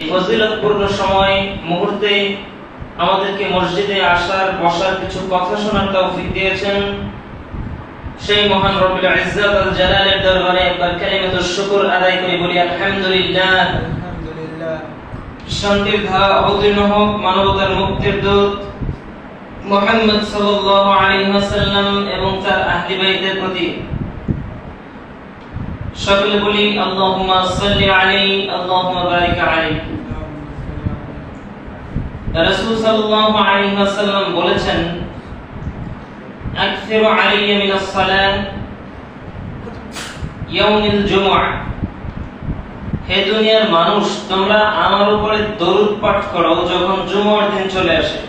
ফজিলতপূর্ণ সময় মুহূর্তে আমাদেরকে মসজিদে আসার বসার কিছু কথা শোনার তৌফিক দিয়েছেন সেই মহান রব্বুল ইজ্জত আল জালালের দরবারে একবার কালিমাতুশ শুকর আদায় করে বলি আলহামদুলিল্লাহ। শান্তির ধারা অবতীর্ণ হোক মানবতার মুক্তির দূত মুহাম্মদ সাল্লাল্লাহু আলাইহি ওয়াসাল্লাম এবং তার আহলি বাইতের প্রতি। সকলে বলি আল্লাহুম্মা সাল্লি আলাইহি আল্লাহুম্মা বারিক আলাইহি। রাসূল সাল্লাল্লাহু আলাইহি ওয়াসাল্লাম বলেছেন, আকসিরু আলাইয়া মিনাস সালাত ইয়াউমিল জুমআহ। হে দুনিয়ার মানুষ, তোমরা আমার উপরে দরুদ পাঠ করো যখন জুমার দিন চলে আসে।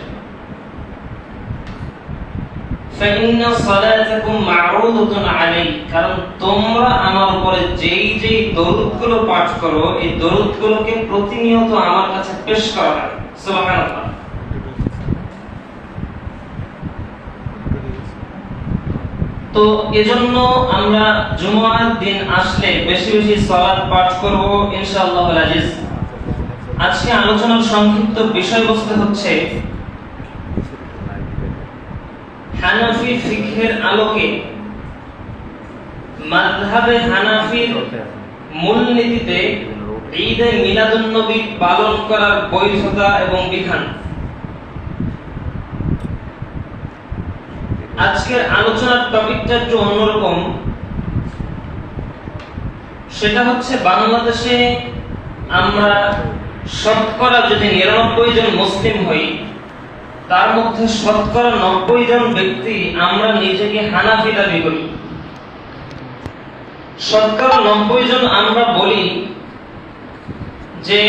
ফাইন্না সালাতাকুম মা'রুদাতুন আলাই, কারণ তোমরা আমার উপরে যেই যেই দরুদগুলো পাঠ করো এই দরুদগুলোকে প্রতিনিয়ত আমার কাছে পেশ করা হয়। সুবহানাল্লাহ। তো এজন্য আমরা জুমার দিন আসলে বেশি বেশি সালাত পাঠ করব ইনশাআল্লাহুল আজিজ। আজকে আলোচনার সংক্ষিপ্ত বিষয়বস্তু হচ্ছে হানাফি ফিকহের আলোকে মাযহাবে হানাফির মূলনীতিতে ঈদে মিলাদুন নবী পালন করার বৈধতা এবং বিধান। আজকের আলোচনার টপিকটা একটু অন্যরকম। সেটা হচ্ছে বাংলাদেশে আমরা শতকরা যদি ৯৯ জন মুসলিম হই, তার মধ্যে শতকরা ৯০ জন ব্যক্তি আমরা নিজেকে হানাফি দাবি করি। শতকরা ৯০ জন আমরা বলি যে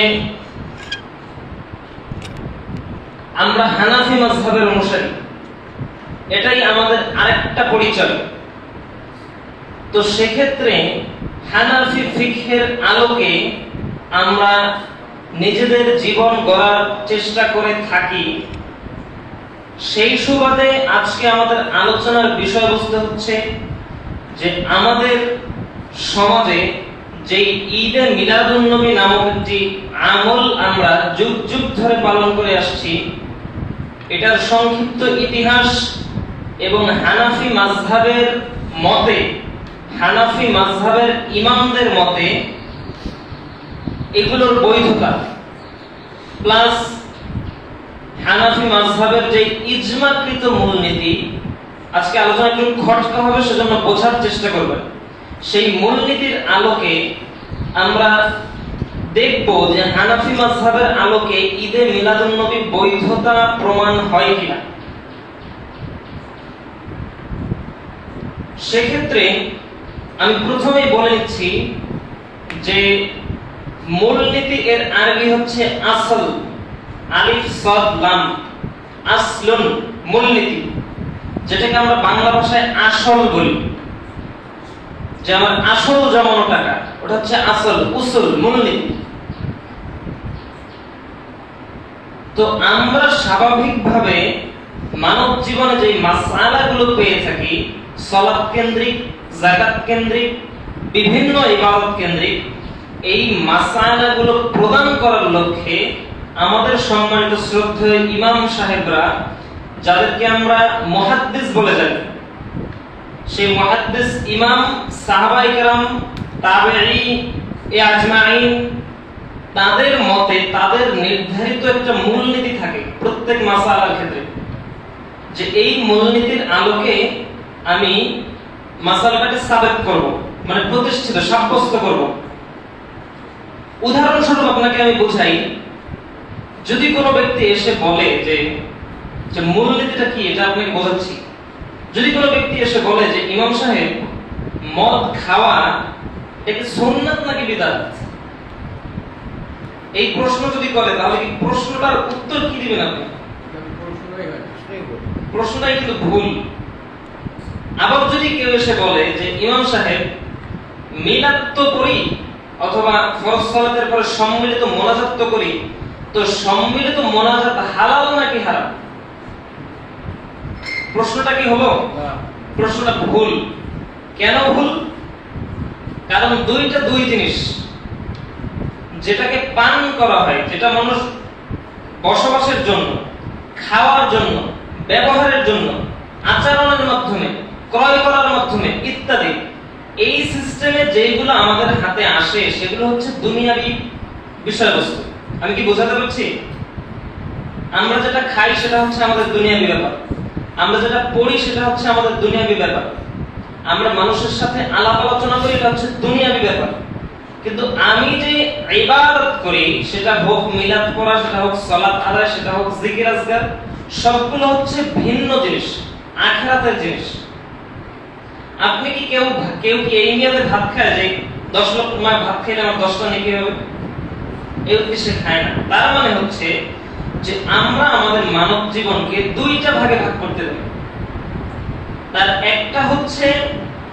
আমরা হানাফি মাযহাবের অনুসারী। এটাই আমাদের আরেকটা পরিচয়। তো সেক্ষেত্রে হানাফি ফিকহের আলোকে আমরা নিজেদের জীবন গড়ার চেষ্টা করে থাকি। সেই সুবাদে আজকে আমাদের আলোচনার বিষয়বস্তু হচ্ছে যে আমাদের সমাজে যে ঈদে মিলাদুন নবী নামক একটি আমল আমরা যুগ যুগ ধরে পালন করে আসছি, এটার সংক্ষিপ্ত ইতিহাস এবং হানাফি মাযহাবের মতে, হানাফি মাযহাবের ইমামদের মতে এগুলোর বৈধতা, প্লাস হানাফি মাযহাবের যে ইজমাকৃত মূলনীতি, আজকে আলোচনা একটু খটকা হবে সেজন্য বোঝার চেষ্টা করবেন। সেই মূলনীতির আলোকে আমরা দেখব যে হানাফি মাযহাবের আলোকে ঈদে মিলাদুন নবী বৈধতা প্রমাণ হয় কিনা। সেক্ষেত্রে আমি প্রথমেই বলে নিচ্ছি যে মূলনীতি এর আরবি হচ্ছে আসল, আলিফ সাদ লাম, আসলুন মূলনীতি, যেটাকে আমরা বাংলা ভাষায় আসল বলি। যে আমার আসল জমানো টাকা, ওটা হচ্ছে আসল, উসুল, মূলনীতি। তো আমরা স্বাভাবিকভাবে মানব জীবনে যে মাসআলাগুলো পেয়ে থাকি, সালাত কেন্দ্রিক, যাকাত কেন্দ্রিক, বিভিন্ন ইবাদত কেন্দ্রিক, এই মাসআলাগুলো প্রদান করার লক্ষ্যে আমাদের সম্মানিত শ্রদ্ধেয় ইমাম সাহেবরা, যাদেরকে আমরা মুহাদ্দিস বলে জানি, সেই মুহাদ্দিস ইমাম, সাহাবায়ে কেরাম, তাবেঈ আজমাইন, তাদের মতে তাদের নির্ধারিত একটা মূলনীতি থাকে প্রত্যেক মাসআলার ক্ষেত্রে, যে এই মূলনীতির আলোকে আমি মাসআলাটাকে সাবিত করব, মানে প্রতিষ্ঠিত, সাব্যস্ত করব। উদাহরণস্বরূপ আপনাকে আমি বোঝাই। যদি কোনো ব্যক্তি এসে বলে যে মূলনীতিটা কি, এটা আপনাকে বোঝাচ্ছি। যদি কোনো ব্যক্তি এসে বলে যে ইমাম সাহেব, মদ খাওয়া এটা সুন্নাত নাকি বিদআত, এই প্রশ্ন যদি করে, তাহলে কি প্রশ্নটার উত্তর কি দিবেন আপনি? প্রশ্নটাই কিন্তু ভুল। আবার যদি কেউ এসে বলে যে ইমাম সাহেব, মিলাদ তো করি অথবা ফরজ সালাতের পরে সম্মিলিত মোনাজাত তো করি, তো সম্মিলিত মোনাজাত হালাল নাকি হারাম? প্রশ্নটা কি হলো? প্রশ্নটা ভুল। কেন ভুল? কারণ দুইটা দুই জিনিস। যেটাকে পান করা হয়, যেটা মানুষ বসবাসের জন্য, খাওয়ার জন্য, ব্যবহারের জন্য, আচরণের মাধ্যমে, ক্রয় করার মাধ্যমে ইত্যাদি, এই সিস্টেমে যেগুলো আমাদের হাতে আসে সেগুলো হচ্ছে দুনিয়াবি বিষয়বস্তু। আমি কি বোঝাতে পারছি? আমরা যেটা খাই সেটা হচ্ছে আমাদের দুনিয়াবি ব্যাপার, আমরা যেটা পড়ি সেটা হচ্ছে আমাদের দুনিয়াবি ব্যাপার, আমরা মানুষের সাথে আলাপ আলোচনা করি এটা হচ্ছে দুনিয়াবি ব্যাপার। কিন্তু আমি যে ইবাদত করি, সেটা হোক মিলাদ পড়া, সেটা হোক সালাত আদায়, সেটা হোক জিকির আজকার, সবগুলো হচ্ছে ভিন্ন জিনিস, আখিরাতের জিনিস। আপনি কি কেউ কি এই নিয়তে ভাত খায় যে 10 লক্ষ ভাত খেলে আমার 10টা নেকি হবে? এই উদ্দেশ্যে খায় না। তার মানে হচ্ছে যে আমরা আমাদের মানব জীবনকে দুইটা ভাগে ভাগ করতে পারি। তার একটা হচ্ছে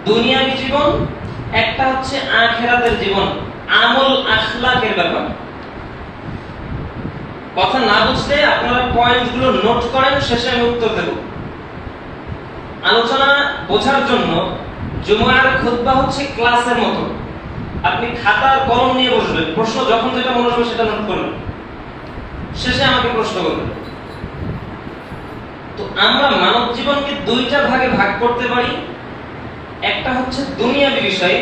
দুনিয়াবী জীবন, একটা হচ্ছে আখিরাতের জীবন, আমল আখলাকের ব্যাপার। কথা না বুঝলে আপনারা পয়েন্টগুলো নোট করেন, শেষে আমি উত্তর দেব। আলোচনা বোঝার জন্য জুমার খুতবা হচ্ছে ক্লাসের মতো। আপনি খাতা আর কলম নিয়ে বসবেন, প্রশ্ন যখন যেটা মনে হবে সেটা নোট করবেন, শেষে আমাকে প্রশ্ন করবেন। তো আমরা মানব জীবনকে দুইটা ভাগে ভাগ করতে পারি। একটা হচ্ছে দুনিয়াবী বিষয়,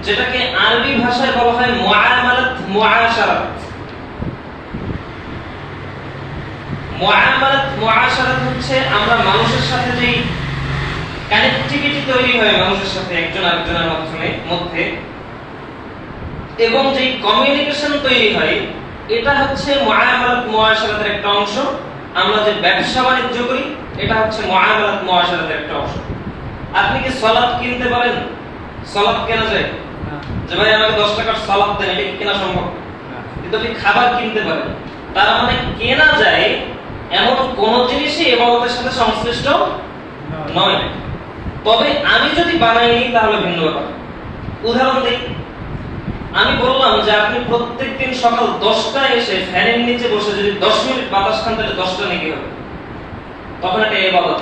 যেটাকে আরবি ভাষায় বলা হয় মুআমালাত, মুআশারাত। মুআমালাত, মুআশারাত হচ্ছে আমরা মানুষের সাথে যেই কানেক্টিভিটি তৈরি হয় মানুষের সাথে একজন আরেকজনের মধ্যে, এবং যেই কমিউনিকেশন তৈরি হয়, এটা হচ্ছে মুআমালাত, মুআশারাতের একটা অংশ। আমরা যে ব্যবসা বাণিজ্য করি, এটা হচ্ছে মুআমালাত, মুআশারাতের একটা অংশ। আপনি কি সালাত কিনতে পারেন? সালাত কেনা যায়? যে ভাই আমাকে 10 টাকার সালাত দেন, এটা কি কেনা সম্ভব? কিন্তু আপনি খাবার কিনতে পারেন। তার মানে কেনা যায় এমন কোন জিনিসই ইবাদতের সাথে সংশ্লিষ্ট নয়। তবে আমি যদি বানাই নিই তাহলে ভিন্ন ব্যাপার। উদাহরণ দিই, আমি বললাম যে আপনি প্রত্যেকদিন সকাল 10টায় এসে ফ্যানের নিচে বসে যদি 10 মিনিট বাতাস খান তাহলে 10টা নেকি হবে। তখন এটা ইবাদত,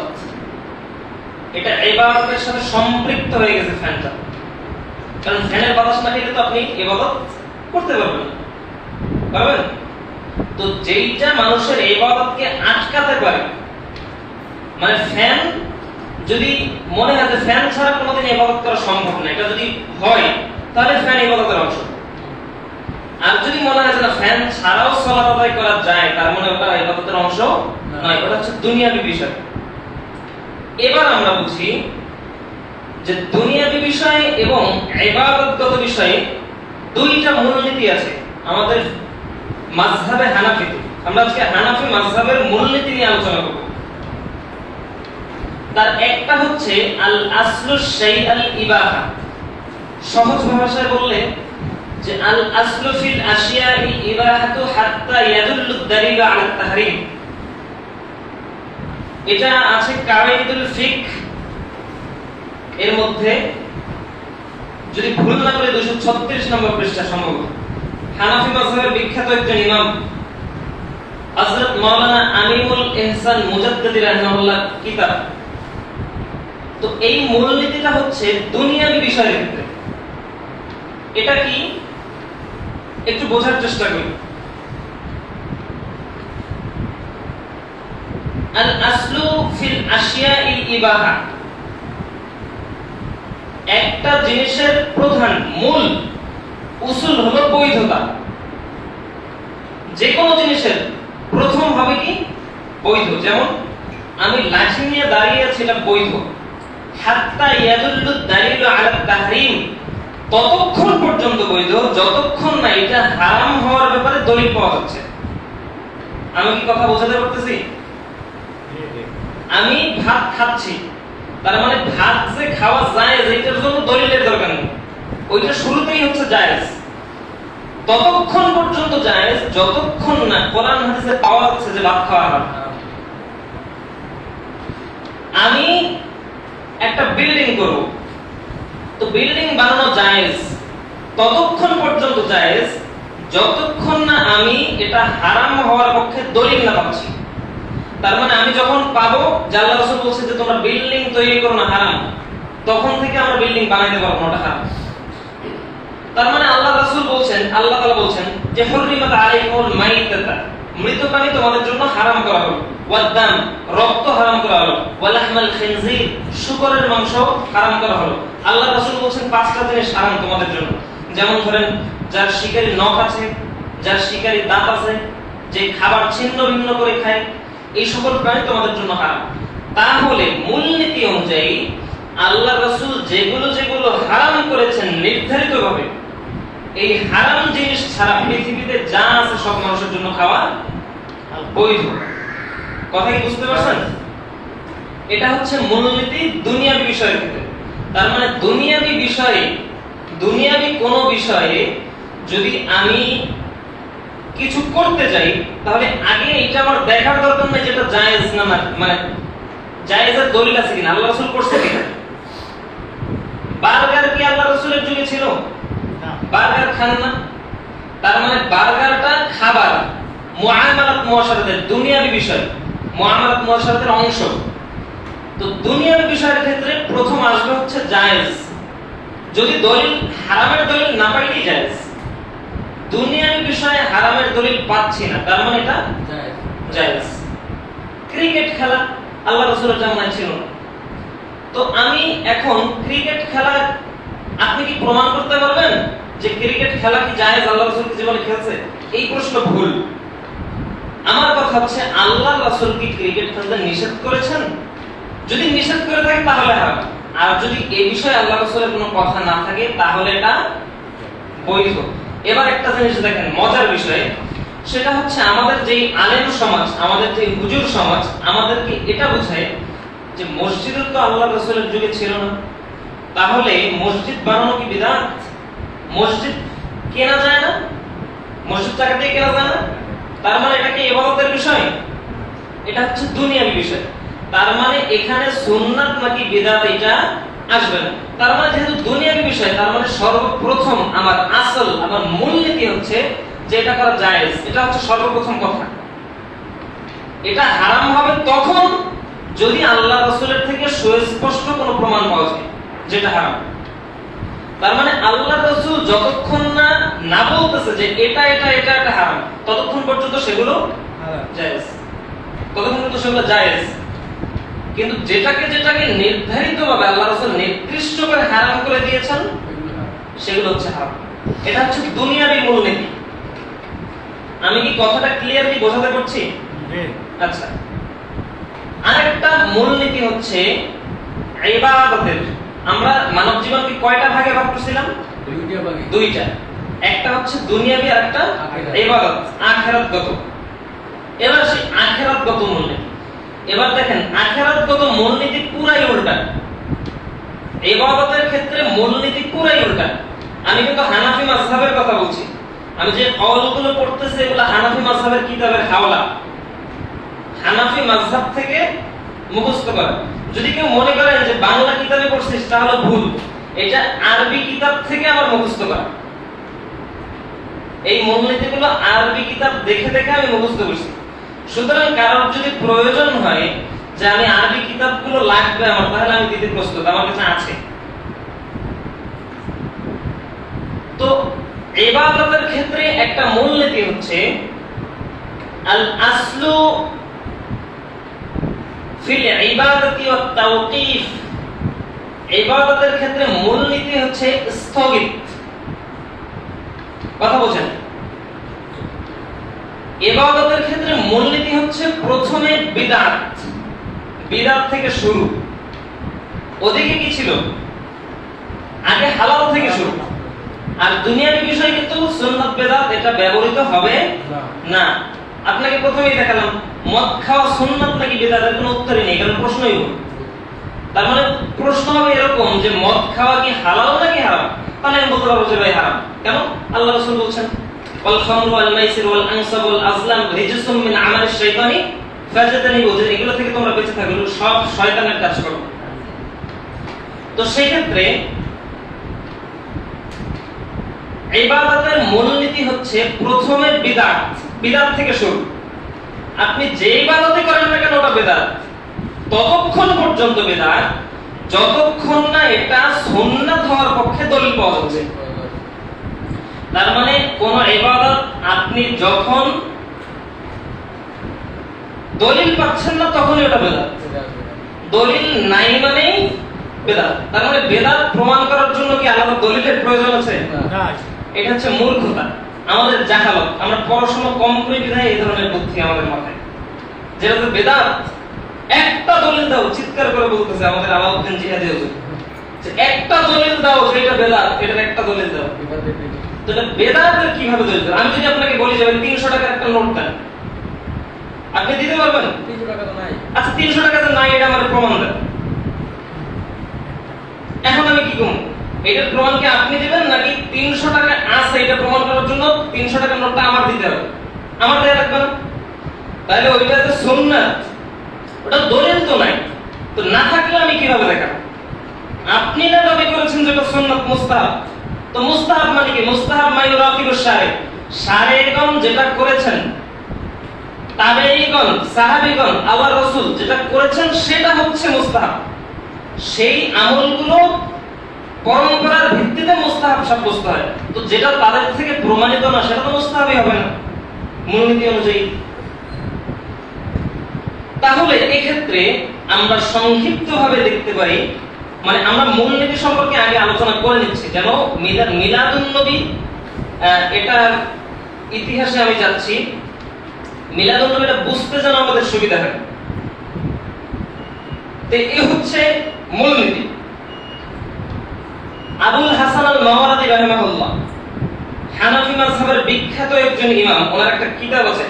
এটা ইবাদতের সাথে সম্পৃক্ত হয়ে গেছে ফ্যানটা। কারণ ফ্যানের বাতাস না খেলে তো আপনি ইবাদত করতে পারবেন না, পারবেন? তো যেইটা মানুষের ইবাদতকে আটকাতে পারে, মানে ফ্যান যদি মনে হয় যে ফ্যান ছাড়া কোনোদিন ইবাদত করা সম্ভব না, এটা যদি হয় তাহলে ফ্যান ইবাদতের অংশ। আর যদি মনে হয় যে না ফ্যান ছাড়াও সালাত আদায় করা যায়, তার মানে ওটা ইবাদতের অংশ নয়, ওটা হচ্ছে দুনিয়াবী বিষয়। এবার আমরা বুঝি যে দুনিয়াবী বিষয় এবং ইবাদতগত বিষয়ে দুইটা মূলনীতি আছে আমাদের মাযহাবে হানাফিতে। আমরা আজকে হানাফি মাযহাবের মূলনীতি নিয়ে আলোচনা করব। তার একটা হচ্ছে আল আসলু শাই আল ইবাহা। সহজ ভাষায় বললে যে আল আসলু ফিল আশিয়াই ইবাহাতু হাত্তা ইয়াদুল্লু দালিল আলা তাহরিম। এটা আছে কাওয়াইদুল ফিকহ এর মধ্যে, যদি ভুল না করে 236 নম্বর পৃষ্ঠা সম্ভবত। হানাফি মাযহাবের বিখ্যাত একজন ইমাম হযরত মাওলানা আমিনুল ইহসান মুজাদ্দিদি রাহিমাহুল্লাহ কিতাব। তো এই মূলনীতিটা হচ্ছে দুনিয়াবী বিষয়ের ক্ষেত্রে। এটা কি একটু বোঝার চেষ্টা করি। আল আসলু ফিল আশিয়াই ইবাহা, একটা জিনিসের প্রধান মূল উসুল হলো বৈধতা। যে কোনো জিনিসের প্রথম হবে কি বৈধ। যেমন আমি লাঠি নিয়ে দাঁড়িয়ে আছি, এটা বৈধ। হাত্তা ইয়াদুল্লু দালিলু আলা তাহরিম, ততক্ষণ পর্যন্ত বৈধ যতক্ষণ না এটা হারাম হওয়ার ব্যাপারে দলিল পাওয়া যাচ্ছে। আমি কি কথা বোঝাতে পারতেছি? আমি ভাত খাচ্ছি, তার মানে ভাত যে খাওয়া যায় এটার জন্য দলিলের দরকার নেই, ওইটা শুরুতেই হচ্ছে জায়েজ। ততক্ষণ পর্যন্ত জায়েজ যতক্ষণ না কোরআন হাদিসে পাওয়া যাচ্ছে যে ভাত খাওয়া হারাম। আমি একটা বিল্ডিং করব, তো বিল্ডিং বানানো জায়েজ ততক্ষণ পর্যন্ত জায়েজ যতক্ষণ না আমি এটা হারাম হওয়ার পক্ষে দলিল না পাচ্ছি। তার মানে আমি যখন পাবো যে আল্লাহ রাসূল বলছে যে তোমরা বিল্ডিং তৈরি করো না হারাম, তখন থেকে আমরা বিল্ডিং বানাইতে পারবো না, ওটা হারাম। তার মানে আল্লাহ রাসূল বলছেন, আল্লাহ তাআলা বলছেন যে হুররিমাত আলাইকুমুল মাইতাতা, মৃত প্রাণী তোমাদের জন্য হারাম করা হলো, ওয়াদ-দাম, রক্ত হারাম করা হলো, ওয়া লাহমাল খিনজির, শূকরের মাংস হারাম করা হলো। আল্লাহ রাসূল বলছেন পাঁচটা জিনিস হারাম তোমাদের জন্য। যেমন ধরেন যার শিকারী নখ আছে, যার শিকারী দাঁত আছে, যে খাবার ছিন্ন ভিন্ন করে খায়, এই সকল প্রাণী তোমাদের জন্য হারাম। তাহলে মূলনীতি অনুযায়ী আল্লাহ রাসূল যেগুলো যেগুলো হারাম করেছেন নির্ধারিতভাবে, এই হারাম জিনিস ছাড়া পৃথিবীতে যা আছে সব মানুষের জন্য খাওয়া বৈধ। কথা কি বুঝতে পারছেন? এটা হচ্ছে মূলনীতি দুনিয়াবী বিষয়ের ক্ষেত্রে। তার মানে দুনিয়াবী বিষয়ে, দুনিয়াবী কোনো বিষয়ে যদি আমি কিছু করতে যাই, তাহলে আগে এটা আমার দেখার দরকার নেই যেটা জায়েজ না, মানে জায়েজের দলিল আছে কিনা, আল্লাহ রাসূল করছে কিনা। বার্গার কি আল্লাহ রাসূলের যুগে ছিল? বার্গার খান না, তার মানে বার্গারটা খাবার, মুআমালাত মুআশারাতের দুনিয়াবী বিষয়, মুআমালাত মুআশারাতের অংশ। তো দুনিয়াবী বিষয়ের ক্ষেত্রে প্রথম আসবে হচ্ছে জায়েজ। যদি দলিল হারামের দলিল না পাইলেই জায়েজ। দুনিয়াবী বিষয়ে হারামের দলিল পাচ্ছি না, তার মানে এটা জায়েজ। ক্রিকেট খেলা আল্লাহ রাসূলের জামানায় ছিল না, তো আমি এখন ক্রিকেট খেলা, আপনি কি প্রমাণ করতে পারবেন যে ক্রিকেট খেলা কি জায়েজ আল্লাহ রাসূল কি জীবনে খেলছে? এই প্রশ্ন ভুল। আমার কথা হচ্ছে আল্লাহ রাসূল কি ক্রিকেট খেলতে নিষেধ করেছেন? যদি নিষেধ করে থাকে তাহলে হারাম, আর যদি এই বিষয়ে আল্লাহ রাসূলের কোনো কথা না থাকে তাহলে এটা বৈধ। এবার একটা জিনিস দেখেন মজার বিষয়, সেটা হচ্ছে আমাদের যেই আলেম সমাজ, আমাদের যে হুজুর সমাজ আমাদেরকে এটা বোঝায় যে মসজিদ তো আল্লাহ রাসূলের যুগে ছিল না, তাহলে মসজিদ বানানো কি বিদআত? মসজিদ কেনা যায় না? মসজিদ টাকা দিয়ে কেনা যায় না? তার মানে এটা কি ইবাদতের বিষয়? এটা হচ্ছে দুনিয়াবী বিষয়। তার মানে এখানে সুন্নাত নাকি বিদআত এটা আসবে না। তার মানে যেহেতু দুনিয়াবী বিষয়, তার মানে সর্বপ্রথম আমার আসল, আমার মূলনীতি হচ্ছে যে এটা করা জায়েজ। এটা হচ্ছে সর্বপ্রথম কথা। এটা হারাম হবে তখন যদি আল্লাহ রাসূলের থেকে সুস্পষ্ট কোনো প্রমাণ পাওয়া যায় যেটা হারাম। তার মানে আল্লাহ রাসূল যতক্ষণ না বলতেছে যে এটা এটা এটা এটা হারাম, ততক্ষণ পর্যন্ত সেগুলো জায়েজ, ততক্ষণ পর্যন্ত সেগুলো জায়েজ। কিন্তু যেটাকে যেটাকে নির্ধারিতভাবে আল্লাহ রাসূল নির্দিষ্ট করে হারাম করে দিয়েছেন সেগুলো হচ্ছে হারাম। এটা হচ্ছে দুনিয়াবী মূলনীতি। আমি কি কথাটা ক্লিয়ারলি বোঝাতে পারছি? আচ্ছা, আরেকটা মূলনীতি হচ্ছে ইবাদতের। আমরা মানব জীবনকে কয়টা ভাগে ভাগ করেছিলাম? দুইটা। একটা হচ্ছে দুনিয়াবী আর একটা ইবাদত, আখিরাতগত। এবার সেই আখিরাতগত মূলনীতি, এবার দেখেন আখিরাতগত মূলনীতি পুরাই উল্টা। ইবাদতের ক্ষেত্রে মূলনীতি পুরাই উল্টা। আমি কিন্তু হানাফি মাযহাবের কথা বলছি। আমি যে কওলগুলো পড়তেছি এগুলো হানাফি মাযহাবের কিতাবের হাওলা, হানাফি মাযহাব থেকে মুখস্থ করা। যদি কেউ মনে করেন যে বাংলা কিতাবে পড়ছিস তাহলে ভুল, এটা আরবি কিতাব থেকে আমার মুখস্থ করা। এই মূলনীতিগুলো আরবি কিতাব দেখে দেখে আমি মুখস্থ করছি। সুতরাং কারোর যদি প্রয়োজন হয় যে আমি আরবি কিতাবগুলো লাগবে আমার, তাহলে আমি দিতে প্রস্তুত, আমার কাছে আছে। তো ইবাদতের ক্ষেত্রে একটা মূলনীতি হচ্ছে আল আসলু ফিল ইবাদতি ওয়াত তাওকীফ। ইবাদতের ক্ষেত্রে মূলনীতি হচ্ছে স্থগিত। কথা বলেন, ইবাদতের ক্ষেত্রে মূলনীতি হচ্ছে প্রথমে বিদআত, বিদআত থেকে শুরু। ওদিকে কি ছিল? আগে হালাল থেকে শুরু। আর দুনিয়াবী বিষয় কিন্তু সুন্নাত বিদআত এটা ব্যবহৃত হবে না। আপনাকে প্রথমেই দেখালাম মদ খাওয়া সুন্নাত নাকি বিদআত, এর কোনো উত্তরই নেই, কারণ প্রশ্নই ভুল। তার মানে প্রশ্ন হবে এরকম যে মদ খাওয়া কি হালাল নাকি হারাম, তাহলে আমি বলতে পারবো যে ভাই হারাম। কেন? আল্লাহ রাসূল বলছেন ওয়াল খামরু ওয়াল মাইসির ওয়াল আনসাব ওয়াল আজলাম রিজসুম মিন আমালিশ শাইতানি ফাজতানিবু, এগুলো থেকে তোমরা বেঁচে থাকো, এগুলো সব শয়তানের কাজ করো। তো সেই ক্ষেত্রে ইবাদতের মূলনীতি হচ্ছে প্রথমে বিদআত, বিদআত থেকে শুরু। আপনি যে ইবাদতই করেন না কেন ওটা বিদআত, ততক্ষণ পর্যন্ত বিদআত যতক্ষণ না এটা সুন্নাত হওয়ার পক্ষে দলিল পাওয়া যাচ্ছে। তার মানে কোন ইবাদত আপনি যখন দলিল পাচ্ছেন না তখনই ওটা বেদাত, দলিল নাই মানে বেদাত। তার মানে বেদাত প্রমাণ করার জন্য কি আলাদা দলিলের প্রয়োজন আছে? না। এটা হচ্ছে মূর্খতা, আমাদের জাহালত। আমরা পড়াশোনা কম করে বিধায় এই ধরনের বুদ্ধি আমাদের মাথায়। যেটা তো বেদাত, একটা দলিল দাও, চিৎকার করে বলতেছে আমাদের আলাউদ্দিন জিহাদি হুজুর, যে একটা দলিল দাও যেটা বেদাত, এটার একটা দলিল দাও। তো এটা বেদাতের কিভাবে দলিল দাও? আমি যদি আপনাকে বলি যে 300 টাকার একটা নোট দেন, আপনি দিতে পারবেন? 300 টাকা তো নাই। আচ্ছা 300 টাকা তো নাই, এটা আমার প্রমাণ দেন। এখন আমি কি করব? এটার প্রমাণ কি আপনি দিবেন, নাকি 300 টাকা আছে এটা প্রমাণ করার জন্য 300 টাকার নোটটা আমার দিতে হবে? আমার দেয়া লাগবে না? তাহলে ওইটা তো সুন্নাত, ওটা দলিল তো নাই। তো না থাকলে আমি কিভাবে দেখাবো? আপনি না দাবি করেছেন যে এটা সুন্নাত মুস্তাহাব। তো মুস্তাহাব মানে কি? মুস্তাহাব মানে রাকিবুশ শারি, শারিগণ যেটা করেছেন, তাবেঈগণ, সাহাবীগণ, আল্লাহর রাসূল যেটা করেছেন সেটা হচ্ছে মুস্তাহাব। সেই আমলগুলো পরম্পরার ভিত্তিতে মুস্তাহাব সাব্যস্ত হয়। তো যেটা তাদের থেকে প্রমাণিত না সেটা তো মুস্তাহাবই হবে না মূলনীতি অনুযায়ী। তাহলে এই ক্ষেত্রে আমরা সংক্ষিপ্তভাবে দেখতে পারি, মানে আমরা মূলনীতি সম্পর্কে আগে আলোচনা করে নিচ্ছি যেন মিলাদুন নবী, এটার ইতিহাসে আমি যাচ্ছি, মিলাদুন নবীটা বুঝতে যেন আমাদের সুবিধা হয়। তো এই হচ্ছে মূলনীতি। আবুল হাসান আল মাওয়ারদি রাহিমাহুল্লাহ হানাফি মাযহাবের বিখ্যাত একজন ইমাম, ওনার একটা কিতাব আছে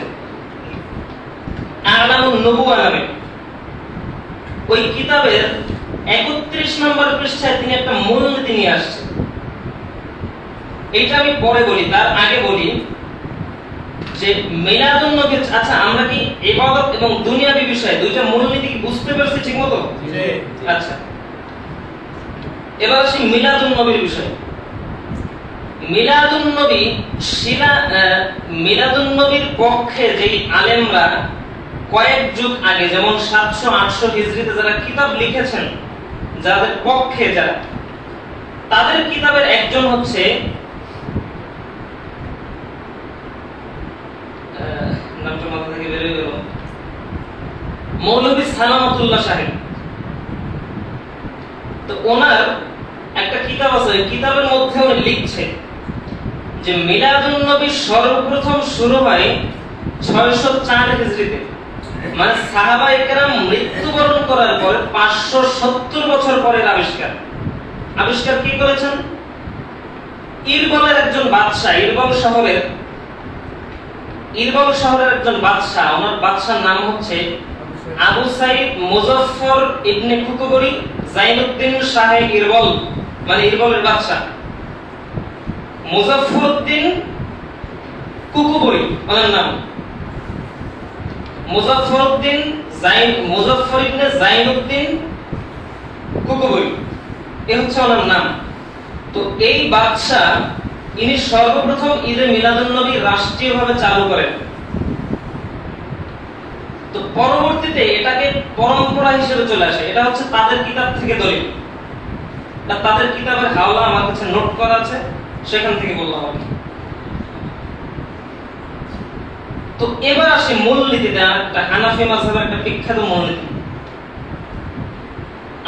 আ'লামুন নুবুওয়া নামে। ওই কিতাবের 31 নম্বর পৃষ্ঠায় তিনি একটা মূলনীতি নিয়ে আসছেন। এটা আমি পরে বলি, তার আগে বলি যে মিলাদুন নবী, আচ্ছা আমরা কি ইবাদত এবং দুনিয়াবি বিষয়ে দুইটা মূলনীতি কি বুঝতে পারছি ঠিকমতো? জি। আচ্ছা, এবার আসি মিলাদুন নবীর বিষয়ে। মিলাদুন নবী, মিলাদুন নবীর পক্ষে যেই আলেমরা কয়েক যুগ আগে, যেমন 700-800 হিজরিতে যারা কিতাব লিখেছেন, যাদের পক্ষে যারা, তাদের কিতাবের একজন হচ্ছে নামটা মাথা থেকে বের হয়ে গেল, মৌলভী সালামাতুল্লাহ সাহেব। তো ওনার একটা কিতাব আছে, কিতাবের মধ্যে উনি লিখছে যে মিলাদুন নবী সর্বপ্রথম শুরু হয় 604 হিজরিতে, মানে সাহাবায়ে কেরাম মৃত্যুবরণ করার পর 570 বছর পরের আবিষ্কার। আবিষ্কার কি করেছেন? ইরবলের একজন বাদশা, ইরবল শহরের একজন বাদশা, ওনার বাদশার নাম হচ্ছে আবু সাইদ মুজাফফর ইবনে কুতুবরি জাইনুদ্দিন শাহে ইরবল, মানে ইরবলের বাদশা মুজাফফরউদ্দিন কুকুবরি, ওনার নাম মুজাফফর ইবনে জাইনুদ্দিন কুকুবরি, এই হচ্ছে ওনার নাম। তো এই বাদশা, ইনি সর্বপ্রথম ঈদে মিলাদুন নবী রাষ্ট্রীয়ভাবে চালু করেন। তো পরবর্তীতে এটাকে পরম্পরা হিসেবে চলে আসে। এটা হচ্ছে তাদের কিতাব থেকে দলিল, তাদের কিতাবের হাওলা আমার কাছে নোট করা আছে, সেখান থেকে বললাম আমি। তো এবার আসি মূলনীতিতে, একটা হানাফি মাযহাবের একটা বিখ্যাত মূলনীতি।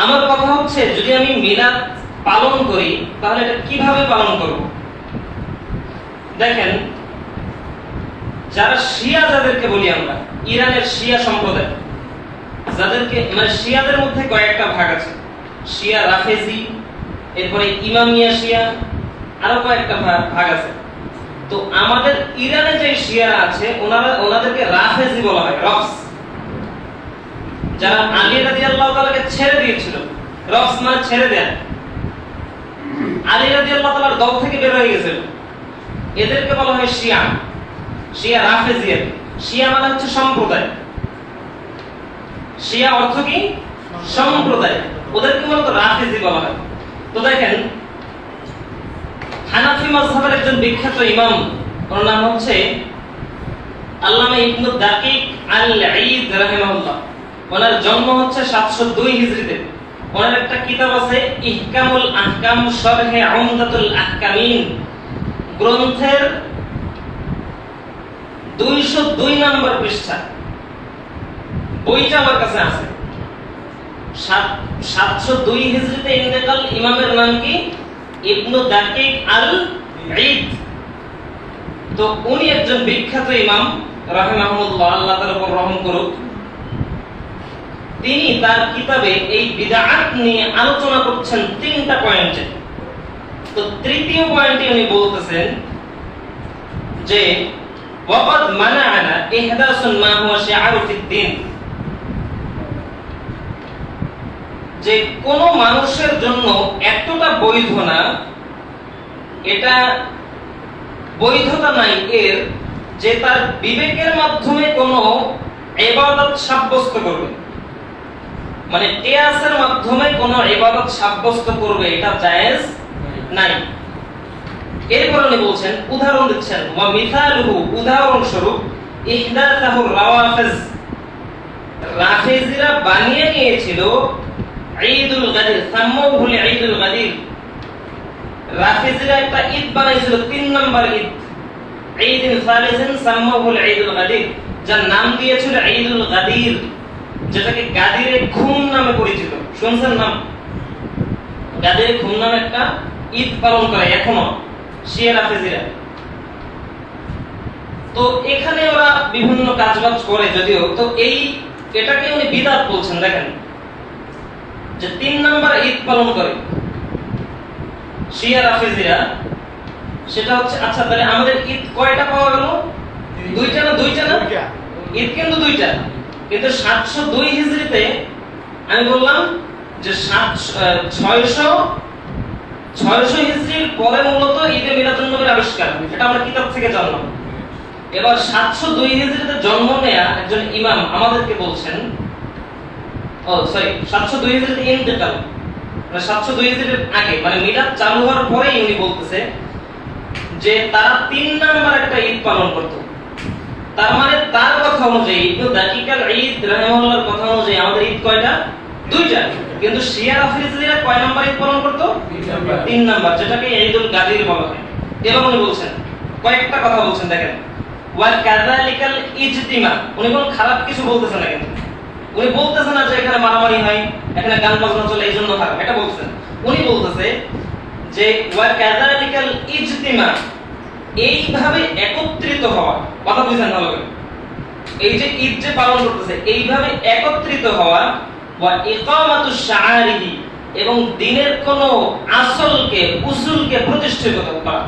আমার কথা হচ্ছে, যদি আমি মিলাদ পালন করি তাহলে এটা কিভাবে পালন করব? দেখেন, যারা শিয়া, যাদেরকে বলি আমরা, ইরানের শিয়া সম্প্রদায়, যাদেরকে, মানে শিয়াদের মধ্যে কয়েকটা ভাগ আছে, শিয়া রাফেজি, এরপরে ইমামিয়া শিয়া, আরো কয়েকটা ভাগ আছে। তো আমাদের ইরানে যে শিয়া আছে, ওনাদেরকে রাফেজি বলা হয়, রফস। যারা আলী রাদিয়াল্লাহু তাআলাকে ছেড়ে দিয়েছিল, রফস মানে ছেড়ে দেয়া, আলী রাদিয়াল্লাহু তাআলার দল থেকে বের হয়ে গেছিল, এদেরকে বলা হয় শিয়া, শিয়া রাফেজিয়া। শিয়া মানে হচ্ছে সম্প্রদায়, শিয়া অর্থ কি? সম্প্রদায়, ওদেরকে মূলত রাফেজি বলা হয়। তো দেখেন, হানাফি মাযহাবের একজন বিখ্যাত ইমাম, ওর নাম হচ্ছে আল্লামা ইবনু দাকিক আল-ঈদ রাহিমাহুল্লাহ। ওনার জন্ম হচ্ছে 702 হিজরিতে। ওনার একটা কিতাব আছে ইহকামুল আহকাম শরহে উমদাতুল আহকামিন, গ্রন্থের 202 নম্বর পৃষ্ঠা, বইটা আমার কাছে আছে। 702 হিজরিতে ইন্তেকাল, ইমামের নাম কি? ইবনু দাকিক আল ঈদ। তো উনি একজন বিখ্যাত ইমাম রাহিমাহুল্লাহ, আল্লাহ তাআর উপর রহম করুক। তিনি তার কিতাবে এই বিদআত নিয়ে আলোচনা করছেন 3টা পয়েন্টে। তো তৃতীয় পয়েন্টে উনি বলতেছেন যে ওয়াকাদ মানা'না ইহদাসুন মা হুয়া শি'আরু ফিদ-দ্বীন, যে কোন মানুষের জন্য এতটা বৈধ না, এটা বৈধতা নাই এর, যে তার বিবেকের মাধ্যমে কোন ইবাদত সাব্যস্ত করবে, মানে কিয়াসের মাধ্যমে কোন ইবাদত সাব্যস্ত করবে, এটা জায়েজ নাই। এরপর উনি বলছেন, উদাহরণ দিচ্ছেন, ওয়া মিসালুহু, উদাহরণ স্বরূপ, ইহদাসাহু রাওয়াফিজ, রাফিজিরা বানিয়ে নিয়েছিল ঈদুল গাদির, সাম্মাহু ঈদুল গাদির। রাফিজিরা একটা ঈদ বানাইছিল, 3 নম্বর ঈদ, ঈদুল সালিসিন সাম্মাহু ঈদুল গাদির, যার নাম দিয়েছিল ঈদুল গাদির, যেটাকে গাদিরে খুম নামে পরিচিত। শুনছেন নাম? গাদিরে খুম নামে একটা ঈদ পালন করে এখনো শিয়া রাফিজিরা। তো এখানে ওরা বিভিন্ন কাজবাজ করে যদিও, তো এটাকে উনি বিদআত বলছেন। দেখেন যে 3 নম্বর ঈদ পালন করে শিয়া রাফিজিরা, সেটা হচ্ছে, আচ্ছা তাহলে আমাদের ঈদ কয়টা পাওয়া গেল? 2টা না? 2টা না? ঈদ কিন্তু 2টা, কিন্তু 702 হিজরিতে আমি বললাম যে 600 হিজরির পরে মূলত ঈদে মিলাদুন নবীর আবিষ্কার, এটা আমরা কিতাব থেকে জানলাম। এবার 702 হিজরিতে জন্ম নেয়া একজন ইমাম আমাদেরকে বলছেন, 702 হিজরিতে ইন্তেকাল, মানে 702 হিজরির আগে, মানে মিলাদ চালু হওয়ার পরেই উনি বলতেছে যে তারা 3 নাম্বার একটা ঈদ পালন করত। তার মানে তার কথা অনুযায়ী, ইবনু দাকিকাল ঈদ রাহিমাহুল্লাহর কথা অনুযায়ী আমাদের ঈদ কয়টা? 2টা, কিন্তু শিয়া রাফিজিরা কয় নাম্বার ঈদ পালন করত? 3 নাম্বার, যেটাকে ঈদুল গাদির বলা হয়। এবার উনি বলছেন, কয়েকটা কথা বলছেন, দেখেন, ওয়া কাযালিকাল ইজতিমা, উনি কোন খারাপ কিছু বলতেছেন না, কিন্তু উনি বলতেছেন না যে এখানে মারামারি হয়, এখানে গান বাজনা চলে এই জন্য খারাপ, এটা বলতেছেন। উনি বলতেছে যে ওয়া কাযালিকাল ইজতিমা, এইভাবে একত্রিত হওয়া, কথা বুঝেন ভালো করে, এই যে ঈদ যে পালন করতেছে এইভাবে একত্রিত হওয়া, ওয়া ইকামাতুশ শাআরিহি, এবং দ্বীনের কোন আসলকে, উসুলকে প্রতিষ্ঠিত করা।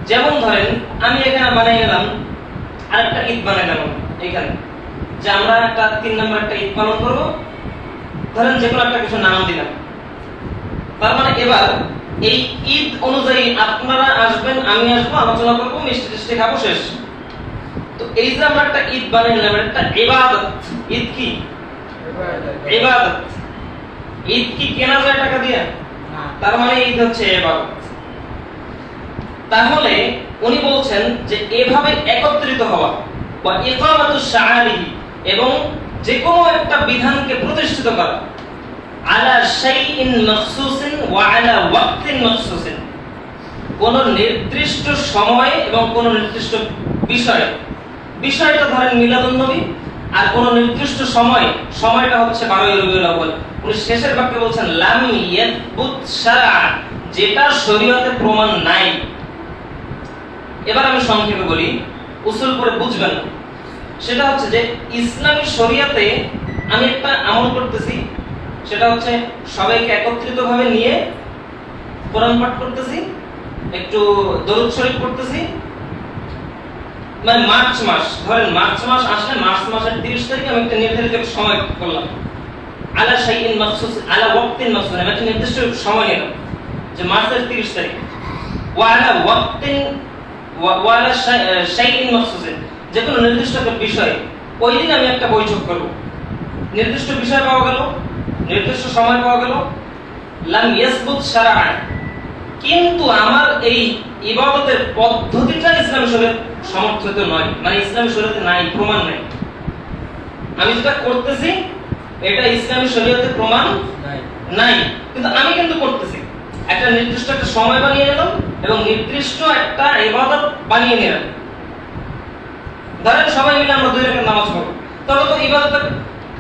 যেমন ধরেন আমি এখানে বানাই নিলাম আরেকটা ঈদ বানাইলাম এখানে, যে আমরা একটা 3 নম্বর একটা ঈদ পালন করব, ধরেন যে কোনো একটা কিছু নাম দিলাম। তার মানে এবার এই ঈদ অনুযায়ী আপনারা আসবেন, আমি আসবো, আলোচনা করবো, মিষ্টি টিষ্টি খাবো, শেষ। তো এই যে আমরা একটা ঈদ বানাই নিলাম, একটা ইবাদত। ঈদ কি? ইবাদত। ঈদ কি কেনা যায় টাকা দিয়ে? তার মানে ঈদ হচ্ছে ইবাদত। তাহলে উনি বলছেন যে এভাবে একত্রিত হওয়া, বা ইকামাতুশ শাআরিহি, এবং যে কোনো একটা বিধানকে প্রতিষ্ঠিত করা, আলা শাইইন মাখসুসিন ওয়া আলা ওয়াক্তিন মাখসুসিন, কোন নির্দিষ্ট সময়ে এবং কোন নির্দিষ্ট বিষয়ে। বিষয়টা ধরেন মিলাদুন নবী, আর কোন নির্দিষ্ট সময়, সময়টা হচ্ছে 12 রবিউল আউয়াল। উনি শেষের বাক্যে বলছেন লাম ইয়াথবুত শারআ, যেটা শরীয়তে প্রমাণ নাই। এবার আমি সংক্ষেপে বলি, উসুল করে বুঝবেন। সেটা হচ্ছে যে ইসলামী শরীয়তে আমি একটা আমল করতেছি, সেটা হচ্ছে সবাইকে একত্রিতভাবে নিয়ে কোরআন পাঠ করতেছি, একটু দরুদ শরীফ পড়তেছি, মানে মার্চ মাস, ধরেন মার্চ মাস আসলে মার্চ মাসের 30 তারিখে আমি একটা নির্ধারিত সময় করলাম, আলা শাইইন মাখসুস আলা ওয়াক্তিন মাখসুস, আমি একটা নির্দিষ্ট সময় নিলাম যে মার্চের 30 তারিখ, ওয়া আলা ওয়াক্তিন ওয়া আলা শাইইন মাখসুস, যে কোনো নির্দিষ্ট একটা বিষয়, ওই দিন আমি একটা বৈঠক করব। নির্দিষ্ট বিষয় পাওয়া গেল, নির্দিষ্ট সময় পাওয়া গেল, লাম ইয়াসবুত শারআ, কিন্তু আমার এই ইবাদতের পদ্ধতিটা ইসলামী শরীয়ত সমর্থিত নয়, মানে ইসলামী শরীয়তে নাই, প্রমাণ নাই। আমি যেটা করতেছি এটা ইসলামী শরীয়তে প্রমাণ নাই, কিন্তু আমি কিন্তু করতেছি। একটা নির্দিষ্ট একটা সময় বানিয়ে নিলাম, এবং নির্দিষ্ট একটা ইবাদত বানিয়ে নেবেন। ধরেন সবাই মিলে আমরা 2 রাকাত নামাজ পড়ব, তবে তো ইবাদত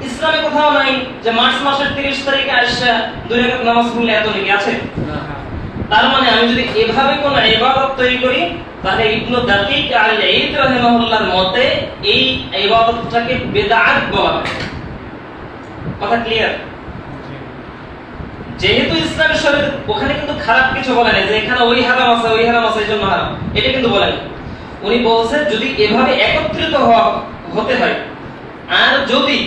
ইসলামে কোথাও নাই যে মার্চ মাসের 30 তারিখে আসা 2 রাকাত নামাজ পড়লে এত নেকি আছে? তার মানে আমি যদি এভাবে কোন ইবাদত তৈরি করি, তাহলে ইবনে দাকিক আল-ঈদ রাহিমাহুল্লাহর মতে এই ইবাদতটাকে বিদআত বলা হয়। কথা ক্লিয়ার? যেহেতু ইসলামের শরীয়ত ওখানে কিন্তু খারাপ কিছু বলে না যে এখানে ওই হারাম আছে ওই হারাম আছে এইজন্য হারাম, এটা কিন্তু বলেন। উনি বলছেন যদি এভাবে একত্রিত হতে হয়, আর যদি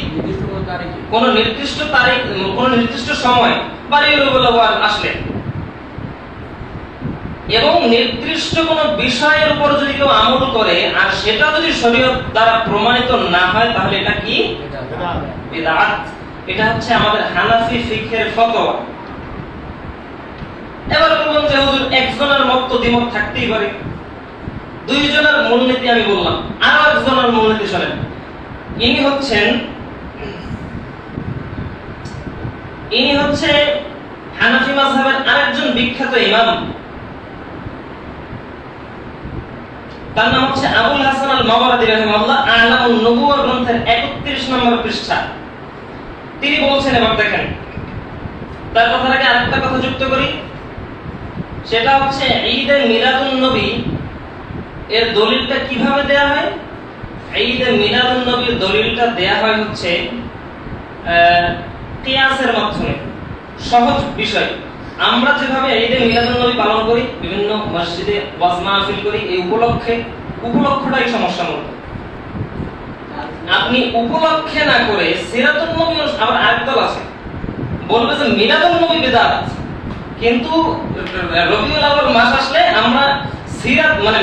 কোন নির্দিষ্ট তারিখ কোন নির্দিষ্ট সময় বা রবিউল আউয়াল আসলে এবং নির্দিষ্ট কোন বিষয়ের উপর যদি কেউ আমল করে আর সেটা যদি শরীয়ত দ্বারা প্রমাণিত না হয়, তাহলে এটা কি? বিদআত। এটা হচ্ছে আমাদের হানাফি ফিকহের ফতোয়া। এবার বলুন যে হুজুর একজনের মত দ্বিমত থাকতেই পারে, 2 জনের মূলনীতি আমি বললাম, আর একজনের মূলনীতি শুনেন। ইনি হচ্ছে হানাফি মাযহাবের আরেকজন বিখ্যাত ইমাম, তার নাম হচ্ছে আবুল হাসান আল-মাওয়ারদি রাহিমাহুল্লাহ, আ'লামুন নুবুওয়া গ্রন্থের 31 নম্বর পৃষ্ঠা। তিনি বলছেন, এবার দেখেন, তার কথার আগে আরেকটা কথা যুক্ত করি, সেটা হচ্ছে ঈদে মিলাদুন নবী এর দলিলটা কিভাবে দেয়া হয়। ঈদে মিলাদুন নবীর দলিলটা দেয়া হয় হচ্ছে কিয়াসের মাধ্যমে। সহজ বিষয়, আমরা যেভাবে ঈদে মিলাদুন নবী পালন করি, বিভিন্ন মসজিদে ওয়াজ মাহফিল করি, এই উপলক্ষটাই সমস্যা মূলত। আপনি উপলক্ষে না করে সিরাতুন নবী, আবার আরেকদল আছে বলবে যে মিলাদুন নবী বিদআত, কিন্তু রবিউল আউয়াল মাস আসলে আমরা সিরাত মানে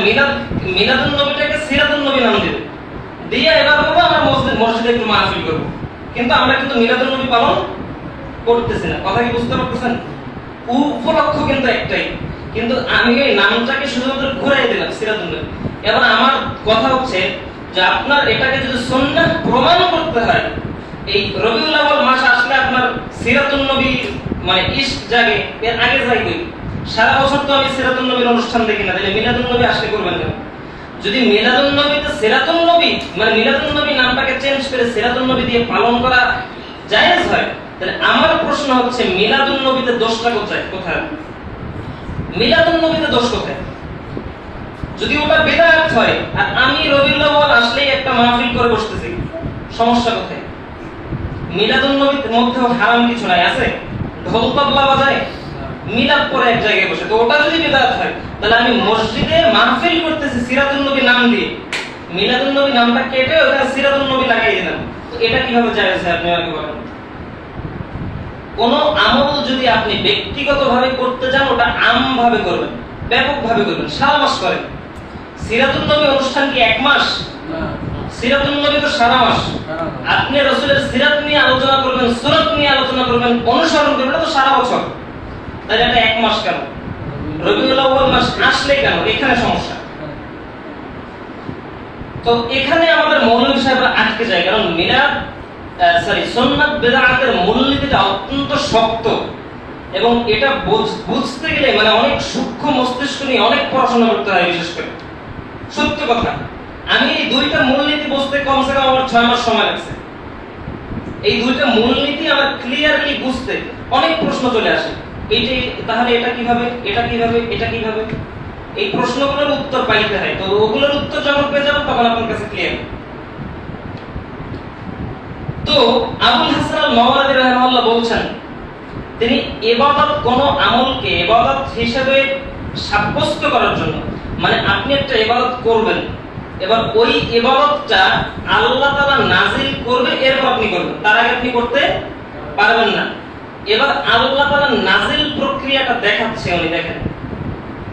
মিলাদুন নবীটাকে সিরাতুন নবী নাম দেব দিয়ে এবার বলবো আমরা মসজিদে একটু মাহফিল করব, কিন্তু আমরা কিন্তু মিলাদুন নবী পালন করতেছি না। কথা কি বুঝতে পারতেছেন? উপলক্ষ কিন্তু একটাই, কিন্তু আমি এই নামটাকে শুধুমাত্র ঘুরাই দিলাম সিরাতুন নবী। এবার আমার কথা হচ্ছে যে আপনার এটাকে যদি সুন্নাহ প্রমাণ করতে হয়, এই রবিউল আউয়াল মাস আসলে আপনার সিরাতুন নবী মানে ইশক জাগে, এর আগে যাই কই। সারা বছর তো আমি সিরাতুন নবীর অনুষ্ঠান দেখি না, তাহলে মিলাদুন নবী আসলে করবেন কেন? যদি মিলাদুন নবীতে সিরাতুন নবী মানে মিলাদুন নবী নামটাকে চেঞ্জ করে সিরাতুন নবী দিয়ে পালন করা জায়েজ হয়, তাহলে আমার প্রশ্ন হচ্ছে মিলাদুন নবীতে দোষটা কোথায়? মিলাদুন নবীতে দোষ কোথায়? যদি ওটা বিদআত হয় আর আমি রবিউল আউয়াল আসলেই একটা মাহফিল করে বসতেছি, সমস্যা কোথায়? মিলাদুন নবীর মধ্যেও হারাম কিছু নাই, আছে? ঢোল তবলা বাজায়, মিলাদ পরে এক জায়গায় বসে, তো ওটা যদি বিদআত হয়, তাহলে আমি মসজিদে মাহফিল করতেছি সিরাতুন নবী নাম দিয়ে, মিলাদুন নবী নামটা কেটে ওখানে সিরাতুন নবী লাগাই দিলাম, তো এটা কিভাবে জায়েজ হয় আপনি আমাকে বলেন? কোন আমল যদি আপনি ব্যক্তিগতভাবে করতে যান, ওটা আমভাবে করবেন, ব্যাপকভাবে করবেন, সারা মাস করেন। সিরাতুন নবী অনুষ্ঠান কি 1 মাস? সিরাতুন নবী তো সারা মাস। আপনি রাসূলের সিরাত নিয়ে আলোচনা করবেন, সূরাত নিয়ে আলোচনা করবেন, অনুসরণ করবেন, তো সারা বছর। তাহলে এটা 1 মাস কেন? রবিউল আউয়াল মাস আসলে কেন? এখানে সমস্যা। তো এখানে আমাদের মৌলভী সাহেবরা আটকে যায়, কারণ সুন্নাত বিদআতের মূলনীতিটা অত্যন্ত শক্ত এবং এটা বুঝতে গেলে মানে অনেক সূক্ষ্ম মস্তিষ্ক নিয়ে অনেক পড়াশোনা করতে হয়। বিশেষ করে সত্য কথা, আমি এই 2টা মূলনীতি বুঝতে কমসে কম আমার 6 মাস সময় লাগছে। এই 2টা মূলনীতি আমার ক্লিয়ারলি বুঝতে অনেক প্রশ্ন চলে আসে, এইটাই তাহলে এটা কিভাবে, এটা কিভাবে, এটা কিভাবে, এই প্রশ্নগুলোর উত্তর পাইতে হয়। তো ওগুলোর উত্তর যখন পেয়ে যাব তখন আপনার কাছে ক্লিয়ার। তো আবুল হাসান আল-মাওয়ারদি রাহিমাহুল্লাহ বলছেন, তিনি ইবাদত কোন আমলকে ইবাদত হিসেবে সাব্যস্ত করার জন্য, মানে আপনি একটা ইবাদত করবেন, এবার ওই ইবাদতটা আল্লাহ তাআলা নাযিল করবে, এরপর আপনি করবেন, তার আগে আপনি করতে পারবেন না। এবার আল্লাহ তাআলা নাযিল প্রক্রিয়াটা দেখাচ্ছে, উনি দেখেন,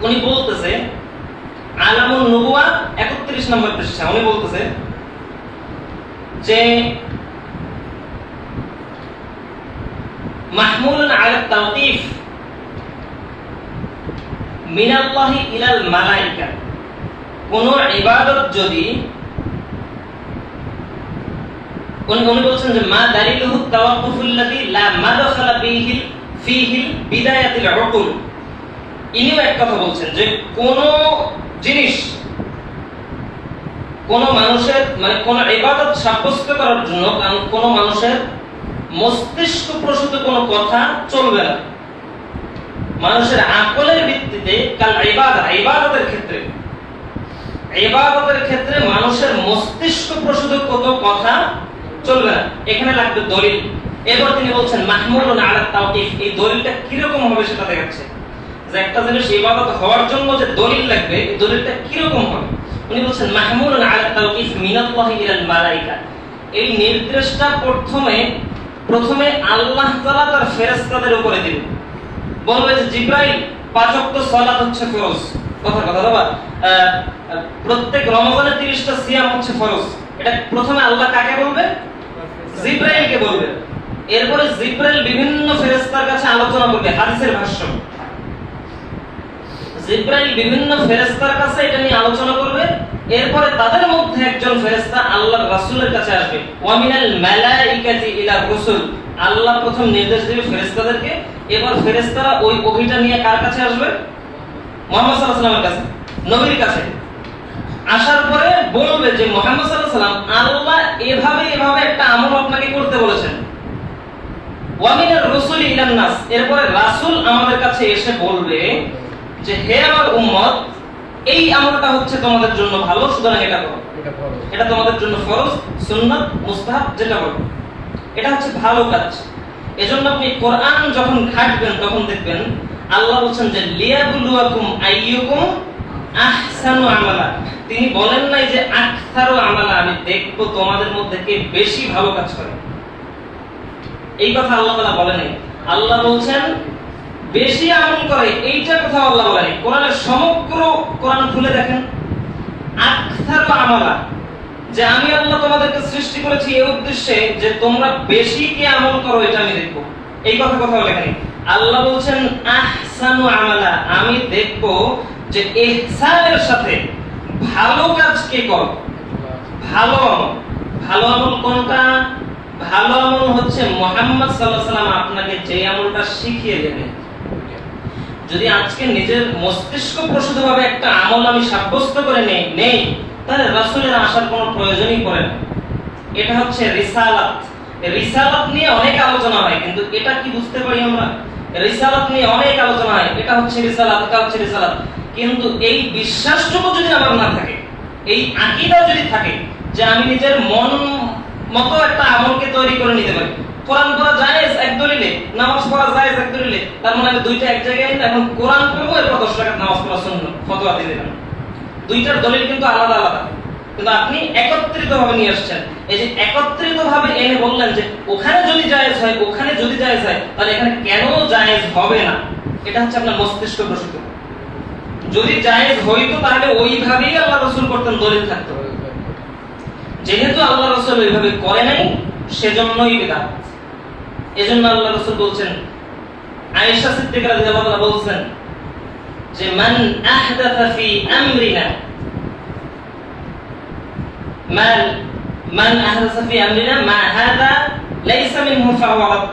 উনি বলতেছে আলামুন নুবুওয়া 31 নম্বর পৃষ্ঠা, উনি বলতেছে যে মাহমুলুন আলা তাওকিফ মিনাল্লাহি ইলাল মালাইকা, কোন ইবাদত যদি উনি বলছেন যে মা দালিলুহু তাওয়াক্কুফুল্লাযী লা মাদখালা ফীহি বিদায়াতুল উকুল, ইনিও এক কথা বলছেন যে কোন জিনিস কোন মানুষের মানে কোন ইবাদত সাব্যস্ত করার জন্য কোন মানুষের মস্তিষ্ক প্রসূত কোনো কথা চলবে না। মানুষের আকলের ভিত্তিতে কাল ইবাদতের ক্ষেত্রে মানুষের মস্তিষ্ক প্রসূত কোনো কথা চলবে না, এখানে লাগবে দলিল। এবার তিনি বলছেন মাহমুলুন আলা তাওকিফ, এই দলিলটা কি রকম হবে সেটা দেখাচ্ছে যে একটা জিনিস ইবাদত হওয়ার জন্য যে দলিল লাগবে এই দলিলটা কি রকম হবে। উনি বলছেন মাহমুলুন আলা তাওকিফ মিনাল্লাহি ইলাল মালায়েকা, এই নির্দেশটা প্রথমে আল্লাহ তাআলা তার ফেরেশতাদের উপরে দিবেন, বলবে যে জিবরাইল 5 ওয়াক্ত সালাত হচ্ছে ফরজ, কথা বাবা, প্রত্যেক রমজানের 30টা সিয়াম হচ্ছে ফরজ। এটা প্রথমে আল্লাহ কাকে বলবে? জিবরাইলকে বলবে। এরপরে জিবরাইল বিভিন্ন ফেরেশতার কাছে আলোচনা করবে, হাদিসের ভাষ্য। জিবরাইল বিভিন্ন ফেরেশতার কাছে এটা নিয়ে আলোচনা করবে, এরপরে তাদের মধ্যে একজন ফেরেশতা আল্লাহর রাসূলের কাছে আসবে। ওয়া মিনাল মালাইকাতি ইলা রাসূল, আল্লাহ প্রথম নির্দেশ দিবে ফেরেশতাদেরকে, এবার ফেরেশতারা ওই ওহীটা নিয়ে কার কাছে আসবে? মুহাম্মদ সাল্লাল্লাহু আলাইহি ওয়াসাল্লামের কাছে, নবীর কাছে। আসার পরে বলবে যে মুহাম্মদ সাল্লাল্লাহু আলাইহি ওয়াসাল্লাম আল্লাহ এভাবে একটা আমল আপনাকে করতে বলেছেন। ওয়া মিনার রাসূলি ইলান নাস, এরপরে রাসূল আমাদের কাছে এসে বলবে যে হে আমার উম্মত, এই আমলটা হচ্ছে তোমাদের জন্য ভালো, সুতরাং এটা করো, এটা তোমাদের জন্য ফরজ, সুন্নাত, মুস্তাহাব, যেটা বলো এটা হচ্ছে ভালো কাজ। এজন্য আপনি কোরআন যখন ঘাটবেন তখন দেখবেন আল্লাহ বলছেন যে লিয়াবলুয়াকুম আইয়ুকুম আহসানু আমালা, তিনি বলেন নাই যে আকসারু আমালা, আমি দেখব তোমাদের মধ্যে কে বেশি ভালো কাজ করে। এই কথা আল্লাহ তাআলা বলেন নাই, আল্লাহ বলছেন বেশি আমল করে, এইটা কথা আল্লাহ বলেন। কোরআনের সমগ্র কোরআন খুলে দেখেন, আকসারু আমালা, যে আমি আল্লাহ তোমাদেরকে সৃষ্টি করেছি এই উদ্দেশ্যে যে তোমরা বেশি কি আমল করো এটা আমি দেখব। এই কথা বলে নাই, আল্লাহ বলছেন আহসানু আমালা, আমি দেখব যে ইহসানের সাথে ভালো কাজ কে করে। ভালো আমল কোনটা? ভালো আমল হচ্ছে মুহাম্মদ সাল্লাল্লাহু আলাইহি ওয়াসাল্লাম আপনাকে যে আমলটা শিখিয়ে দেবেন। যদি আজকে নিজের মস্তিষ্ক প্রসূতভাবে একটা আমল আমি সাব্যস্ত করে নেই তাহলে রাসূলের আসার কোনো প্রয়োজনই পড়ে না। এটা হচ্ছে রিসালাত। রিসালাত নিয়ে অনেক আলোচনা হয়, কিন্তু এটা কি বুঝতে পারি আমরা? রিসালাত নিয়ে অনেক আলোচনা হয়, এটা হচ্ছে রিসালাত, এটা হচ্ছে রিসালাত, কিন্তু এই বিশ্বাসটুকু যদি আমার না থাকে, এই আকীদা যদি থাকে যে আমি নিজের মন মতো একটা আমলকে তৈরি করে নিতে পারি, কোরআন পড়া জায়েজ এক দলিলে, নামাজ পড়া জায়েজ এক দলিলে, তার মানে আমি দুইটা এক জায়গায় এখন কোরআন পড়বো এরপর 10 টাকা নামাজ পড়া সুন্নাত, ফতোয়া দিয়ে দিলাম। দুইটার দলিল কিন্তু আলাদা, কিন্তু আপনি একত্রিতভাবে নিয়ে আসছেন। এই যে একত্রিতভাবে এনে বললেন যে ওখানে যদি জায়েজ হয়, ওখানে যদি জায়েজ হয়, তাহলে এখানে কেন জায়েজ হবে না? এটা হচ্ছে আপনার মস্তিষ্ক প্রসূত। যদি জায়েজ হইতো তাহলে ওইভাবেই আল্লাহ রাসূল করতেন, দলিল থাকতো। যেহেতু আল্লাহ রাসূল ওইভাবে করে নাই, সেজন্যই বিদআত। এজন্য আল্লাহ রাসূল বলছেন, আয়েশা সিদ্দিকা রাদিয়াল্লাহু আনহা বলছেন যে মান আহদাথা ফি আমরিনা মান আহদাথা ফি আমরিনা মা হাদা লাইসা মিনহু ফাহুয়া রাদ।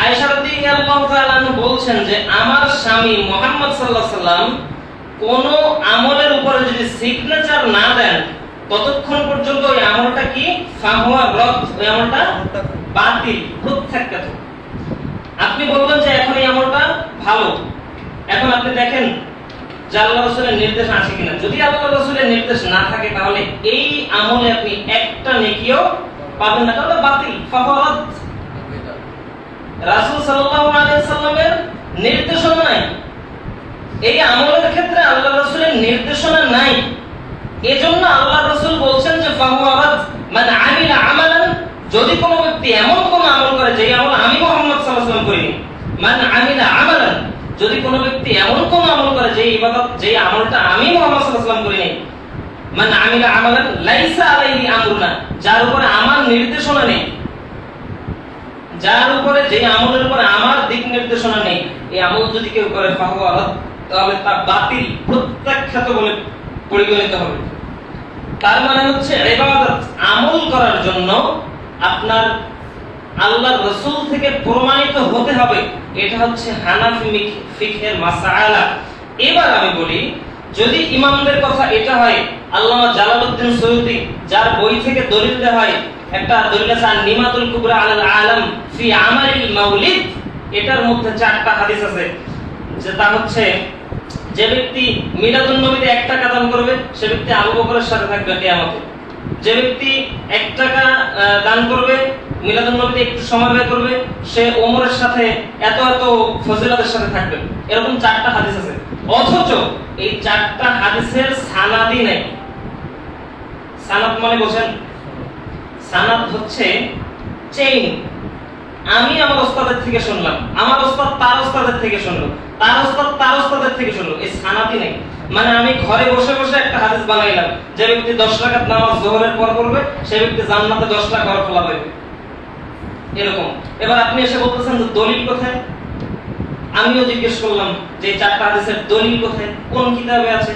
আয়েশা রাদিয়াল্লাহু তাআলা বলছেন যে আমার স্বামী মুহাম্মদ সাল্লাল্লাহু আলাইহি ওয়াসাল্লাম কোন আমলের উপরে যদি সিগনেচার না দেন ততক্ষণ পর্যন্ত ওই আমলটা কি? ফাহুয়া রাদ, ওই আমলটা বাতিল, প্রত্যাখ্যাত। আপনি বলবেন যে এখন এই আমলটা ভালো, এখন আপনি দেখেন যে আল্লাহ রাসূলের নির্দেশ আছে কিনা। যদি আল্লাহ রাসূলের নির্দেশ না থাকে তাহলে এই আমলে আপনি একটা নেকিও পাবেন না, কারণ বাতিল, ফাহুয়া রাদ। রাসূল সাল্লাল্লাহু আলাইহি ওয়াসাল্লামের নির্দেশনা নাই, এই আমলের ক্ষেত্রে আল্লাহ রাসূলের নির্দেশনা নাই, এজন্য আল্লাহ রাসূল বলছেন যে ফাহুয়া রাদ। মান আমিলা আমালান, যদি কোনো ব্যক্তি এমন কোন আমল করে যে আমল আমি মুহাম্মদ সাল্লাল্লাহু আলাইহি ওয়াসাল্লাম করিনি, মান আমিলা আমালান, যদি কোনো ব্যক্তি এমন কোন আমল করে যে ইবাদত, যে আমলটা আমি মুহাম্মদ সাল্লাল্লাহু আলাইহি ওয়াসাল্লাম করিনি, মান আমিলা আমালান লাইসা আলাইহি আমরুনা, যার উপরে আমার নির্দেশনা নেই, যার উপরে, যে আমলের উপরে আমার দিক নির্দেশনা নেই, এই আমল যদি কেউ করে ফাহুয়া রাদ, তাহলে তা বাতিল, প্রত্যাখ্যাত বলে পরিগণিত হবে। তার মানে হচ্ছে ইবাদত আমল করার জন্য আপনার আল্লাহর রাসূল থেকে প্রমাণিত হতে হবে, এটা হচ্ছে হানাফি ফিকহের মাসআলা। এবার আমি বলি, যদি ইমামদের কথা এটা হয়, আল্লামা জালালউদ্দিন সৈয়দী যার বই থেকে দলিল দেওয়া হয়, একটা দলিল আছে নিমাতুল কুবরা আলাল আলাম ফি আমালিল মাউলিদ, এটার মধ্যে 4টা হাদিস আছে, যেটা হচ্ছে যে ব্যক্তি মিলাদুন নবীতে 1 টাকা দান করবে সে ব্যক্তি আবু বকরের সাথে থাকবে কিয়ামতে। যে ব্যক্তি 1 টাকা দান করবে, মিলাদুন নবীতে একটু সময় ব্যয় করবে, সে ওমরের সাথে এত এত ফজিলতের সাথে থাকবে। এরকম 4টা হাদিস আছে, অথচ এই 4টা হাদিসের সানাদি নাই। সানাদ মানে বোঝেন? সানাদ হচ্ছে চেইন। আমি আমার ওস্তাদের থেকে শুনলাম, আমার ওস্তাদ তার ওস্তাদের থেকে শুনলো, তার ওস্তাদ তার ওস্তাদের থেকে শুনলো, এই সানাদি নেই। মানে আমি ঘরে বসে বসে একটা হাদিস বানাইলাম, যে ব্যক্তি 10 রাকাত নামাজ যোহরের পর পড়বে সে ব্যক্তি জান্নাতে 10টা ঘর খোলা পাবে, এরকম। এবার আপনি এসে বলতেছেন যে দলিল কোথায়? আমিও জিজ্ঞেস করলাম যে 4টা হাদিসের দলিল কোথায়, কোন কিতাবে আছে?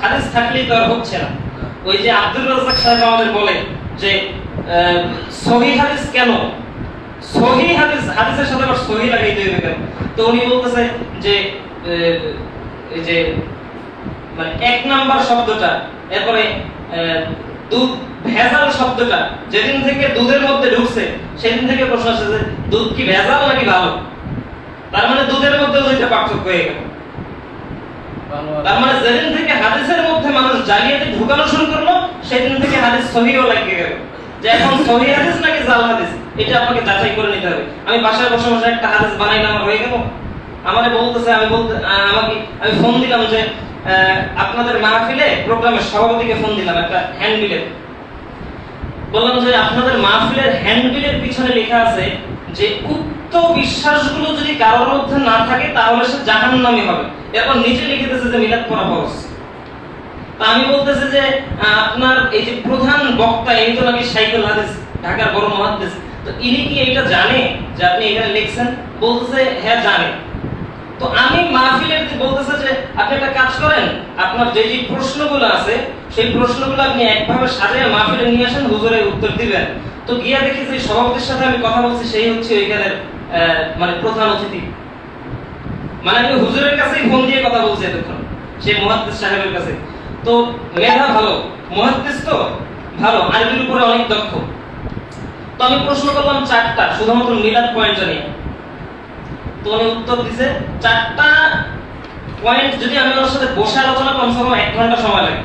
হাদিস থাকলেই তো আর হচ্ছে না। ওই যে আব্দুর রাজ্জাক সাহেব আমাদের বলে যে সহিহ হাদিস কেন, সহিহ হাদিস, হাদিসের সাথে আবার সহিহ লাগাইতে হবে কেন? তো উনি বলতেছে যে এই যে মানে 1 নাম্বার শব্দটা, এরপরে দুধ ভেজাল শব্দটা যেদিন থেকে দুধের মধ্যে ঢুকছে সেদিন থেকে প্রশ্ন আসছে যে দুধ কি ভেজাল নাকি ভালো? তার মানে দুধের মধ্যে দুইটা পার্থক্য হয়ে গেল। তার মানে যেদিন থেকে হাদিসের মধ্যে মানুষ জালিয়াতি ঢুকানো শুরু করলো সেদিন থেকে হাদিস সহিহও লাগিয়ে গেল। যে এখন সহিহ হাদিস নাকি জাল হাদিস এটা আপনাকে যাচাই করে নিতে হবে। আমি বাসায় বসে বসে একটা হাদিস বানাইলাম, আমার হয়ে গেল? আমারে বলতেছে, আমি ফোন দিলাম যে আপনাদের মাহফিলে প্রোগ্রামের সভাপতিকে ফোন দিলাম একটা হ্যান্ডবিলে, বললাম যে আপনাদের মাহফিলের হ্যান্ডবিলের পিছনে লেখা আছে যে উক্ত বিশ্বাসগুলো যদি কারোর মধ্যে না থাকে তাহলে সে জাহান্নামী হবে। এরপর নিচে লিখে দিয়েছে যে মিলাদ পড়া ফরজ। তা আমি বলতেছি যে আপনার এই যে প্রধান বক্তা এই তো নাকি শাইখুল হাদিস, ঢাকার বড় মুহাদ্দিস, তো ইনি কি এটা জানে যে আপনি এখানে লিখছেন? বলতেছে হ্যাঁ জানে। তো আমি মাহফিলের বলতেছে যে আপনি একটা কাজ করেন, আপনার যে যে প্রশ্নগুলো আছে সেই প্রশ্নগুলো আপনি একভাবে সাজিয়ে মাহফিলে নিয়ে আসেন, হুজুরে উত্তর দিবেন। তো গিয়া দেখি যে সভাপতির সাথে আমি কথা বলছি সেই হচ্ছে ওইখানের মানে প্রধান অতিথি। মানে আমি হুজুরের কাছেই ফোন দিয়ে কথা বলছি এতক্ষণ, সেই মুহাদ্দিস সাহেবের কাছে। তো মেধা ভালো, মুহাদ্দিস তো ভালো, আরবির উপরে অনেক দক্ষ। তো আমি প্রশ্ন করলাম 4টা শুধুমাত্র মিলাদ পয়েন্ট জানিয়ে। তো উনি উত্তর দিছে 4টা পয়েন্ট যদি আমি ওর সাথে বসে আলোচনা কমসে কম 1 ঘন্টা সময় লাগে,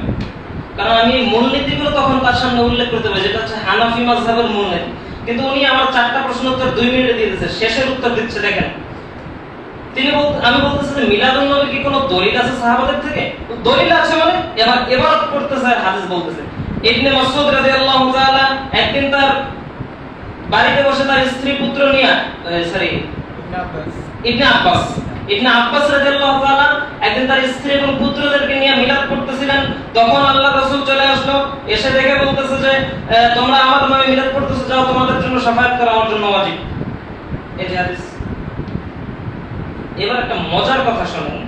কারণ আমি মূলনীতিগুলো তখন তার সামনে উল্লেখ করতে পারি, যেটা হচ্ছে হানাফি মাযহাবের মূলনীতি। কিন্তু উনি আমার 4টা প্রশ্ন উত্তর 2 মিনিটে দিয়ে দিয়েছে, শেষের উত্তর দিচ্ছে দেখেন। আমি বলতেছি যে মিলাদুন নবীর কি কোনো দলিল আছে সাহাবাদের থেকে? দলিল আছে মানে এবার পড়তেছে হাদিস বলতেছে ইবনে মাসউদ রাদিয়াল্লাহু তাআলা একদিন তার বাড়িতে বসে তার স্ত্রী পুত্র নিয়ে ইবনে আব্বাস রাদিয়াল্লাহু তাআলা একদিন তার স্ত্রী এবং পুত্রদেরকে নিয়ে মিলাদ করতেছিলেন। তখন আল্লাহর রাসূল চলে আসলো, এসে দেখে বলতেছে যে তোমরা আমার নামে মিলাদ করতেছো, যাও তোমাদের জন্য শাফায়াত করা আমার জন্য ওয়াজিব। এই যে হাদিস। এবার একটা মজার কথা শুনুন,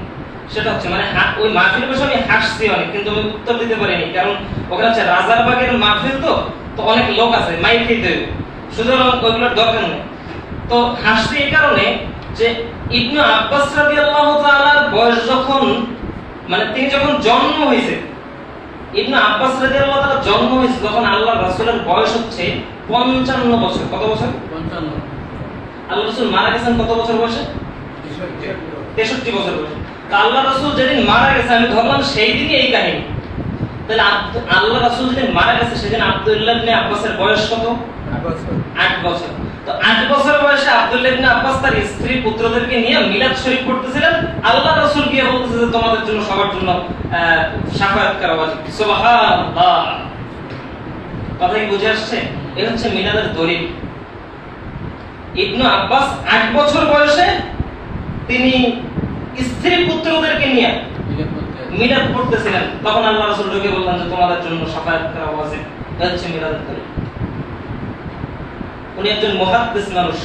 সেটা হচ্ছে মানে ওই মাহফিল বসে আমি হাসছি অনেক, কিন্তু আমি উত্তর দিতে পারিনি, কারণ ওখানে হচ্ছে রাজারবাগের মাহফিল, তো অনেক লোক আছে, মাইক খেতে হবে, সুতরাং ওইগুলোর দরকার নেই। তো হাসছি এই কারণে যে ইবনে আব্বাস রাদিয়াল্লাহু তাআলার বয়স যখন মানে তিনি যখন জন্ম হয়েছে, ইবনে আব্বাস রাদিয়াল্লাহু তাআলা জন্ম হয়েছে যখন আল্লাহর রাসূলের বয়স হচ্ছে 55 বছর। কত বছর? 55। আল্লাহর রাসূল মারা গেছেন কত বছর বয়সে? 63 বছর বয়সে। তো আল্লাহর রাসূল যেদিন মারা গেছে আমি ধরলাম সেই দিনই এই কাহিনী। তাহলে আল্লাহর রাসূল যেদিন মারা গেছে সেদিন আব্দুল্লাহ ইবনে আব্বাসের বয়স কত? 8 বছর। তো 8 বছর বয়সে আব্দুল্লাহ ইবনে আব্বাস তার স্ত্রী পুত্রদেরকে নিয়ে মিলাদ শরীফ পড়তেছিলেন। আল্লাহর রাসূল গিয়ে বলতেছে যে তোমাদের জন্য সবার জন্য শাফায়াত করা ওয়াজিব। সুবহানাল্লাহ। কথা কি বুঝে আসছে? এই হচ্ছে মিলাদের দলিল। ইবনে আব্বাস 8 বছর বয়সে তিনি স্ত্রী পুত্রদেরকে নিয়ে মিলাদ পড়তেছিলেন, তখন আল্লাহ রাসূল ঢুকে বললেন যে তোমাদের জন্য শাফায়াত করা ওয়াজিব। এই হচ্ছে মিলাদের দলিল। উনি একজন মুহাদ্দিস মানুষ।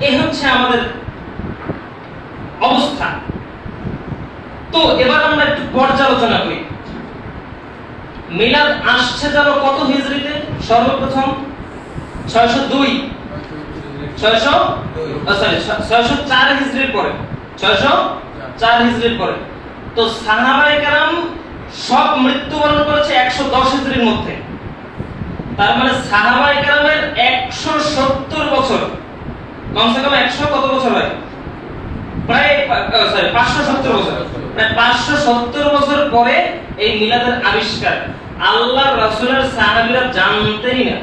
এই হচ্ছে আমাদের অবস্থা। তো এবার আমরা একটু পর্যালোচনা করি। মিলাদ আসছে যাব কত হিজরিতে? সর্বপ্রথম 602 604 হিজরির পরে 604 হিজরির পরে। তো সাহাবায়ে কেরাম সব মৃত্যুবরণ করেছে 110 হিজরির মধ্যে। তার মানে সাহাবায়ে কেরামের 170 বছর, কমসে কম 100 কত বছর হয়, প্রায় 570 বছর, প্রায় 570 বছর পরে এই মিলাদের আবিষ্কার। আল্লাহর রাসূলের সাহাবীরা জানতেনই না।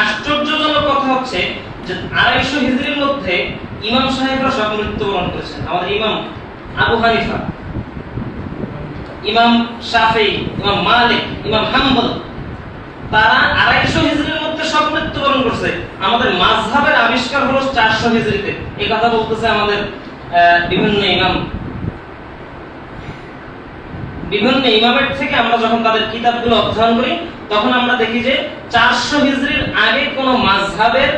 আশ্চর্যজনক কথা হচ্ছে যে 250 হিজরির মধ্যে ইমাম সাহেবরা সব মৃত্যুবরণ করেছেন। আমাদের ইমাম আবু হানিফা, ইমাম শাফিঈ, ইমাম মালিক, ইমাম হাম্বল, তারা 250 হিজরির মধ্যে সব মৃত্যুবরণ করছে। আমাদের মাযহাবের আবিষ্কার হলো 400 হিজরিতে। এই কথা বলতেছে আমাদের বিভিন্ন ইমামের থেকে আমরা যখন তাদের কিতাবগুলো অধ্যয়ন করি তখন আমরা দেখি যে 400 হিজরির আগে কোন মাযহাবের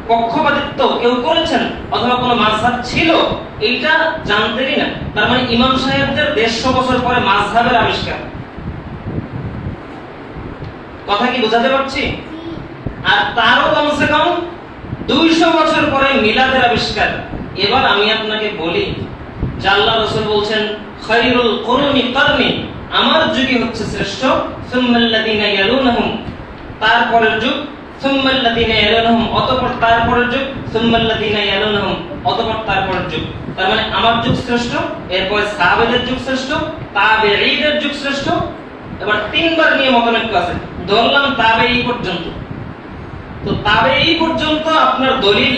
পক্ষপাতিত্ব কেউ করেছেন অথবা কোন মাযহাব ছিল এইটা জানতেনই না। তার মানে ইমাম সাহেবদের 150 বছর পরে মাযহাবের আবিষ্কার। কথা কি বোঝাতে পারছি? আর তারও কমসে কম 200 বছর পরে মিলাদের আবিষ্কার। এবার আমি আপনাকে বলি যে আল্লাহ রাসূল বলছেন খায়রুল কুরুনি কারনি, আমার যুগই হচ্ছে শ্রেষ্ঠ, সুম্মাল্লাযিনা ইয়ালুনহুম, তারপরের যুগ, সুম্মাল্লাযিনা ইয়ালুনহুম, অতঃপর তারপরের যুগ, সুম্মাল্লাযিনা ইয়ালুনহুম, অতঃপর তারপরের যুগ। তার মানে আমার যুগ শ্রেষ্ঠ, এরপরে সাহাবাদের যুগ শ্রেষ্ঠ, তাবেঈদের যুগ শ্রেষ্ঠ। এবার তিনবার নিয়ে মতনৈক্য আছে, ধরলাম তাবেঈ পর্যন্ত। তো তাবেঈ পর্যন্ত আপনার দলিল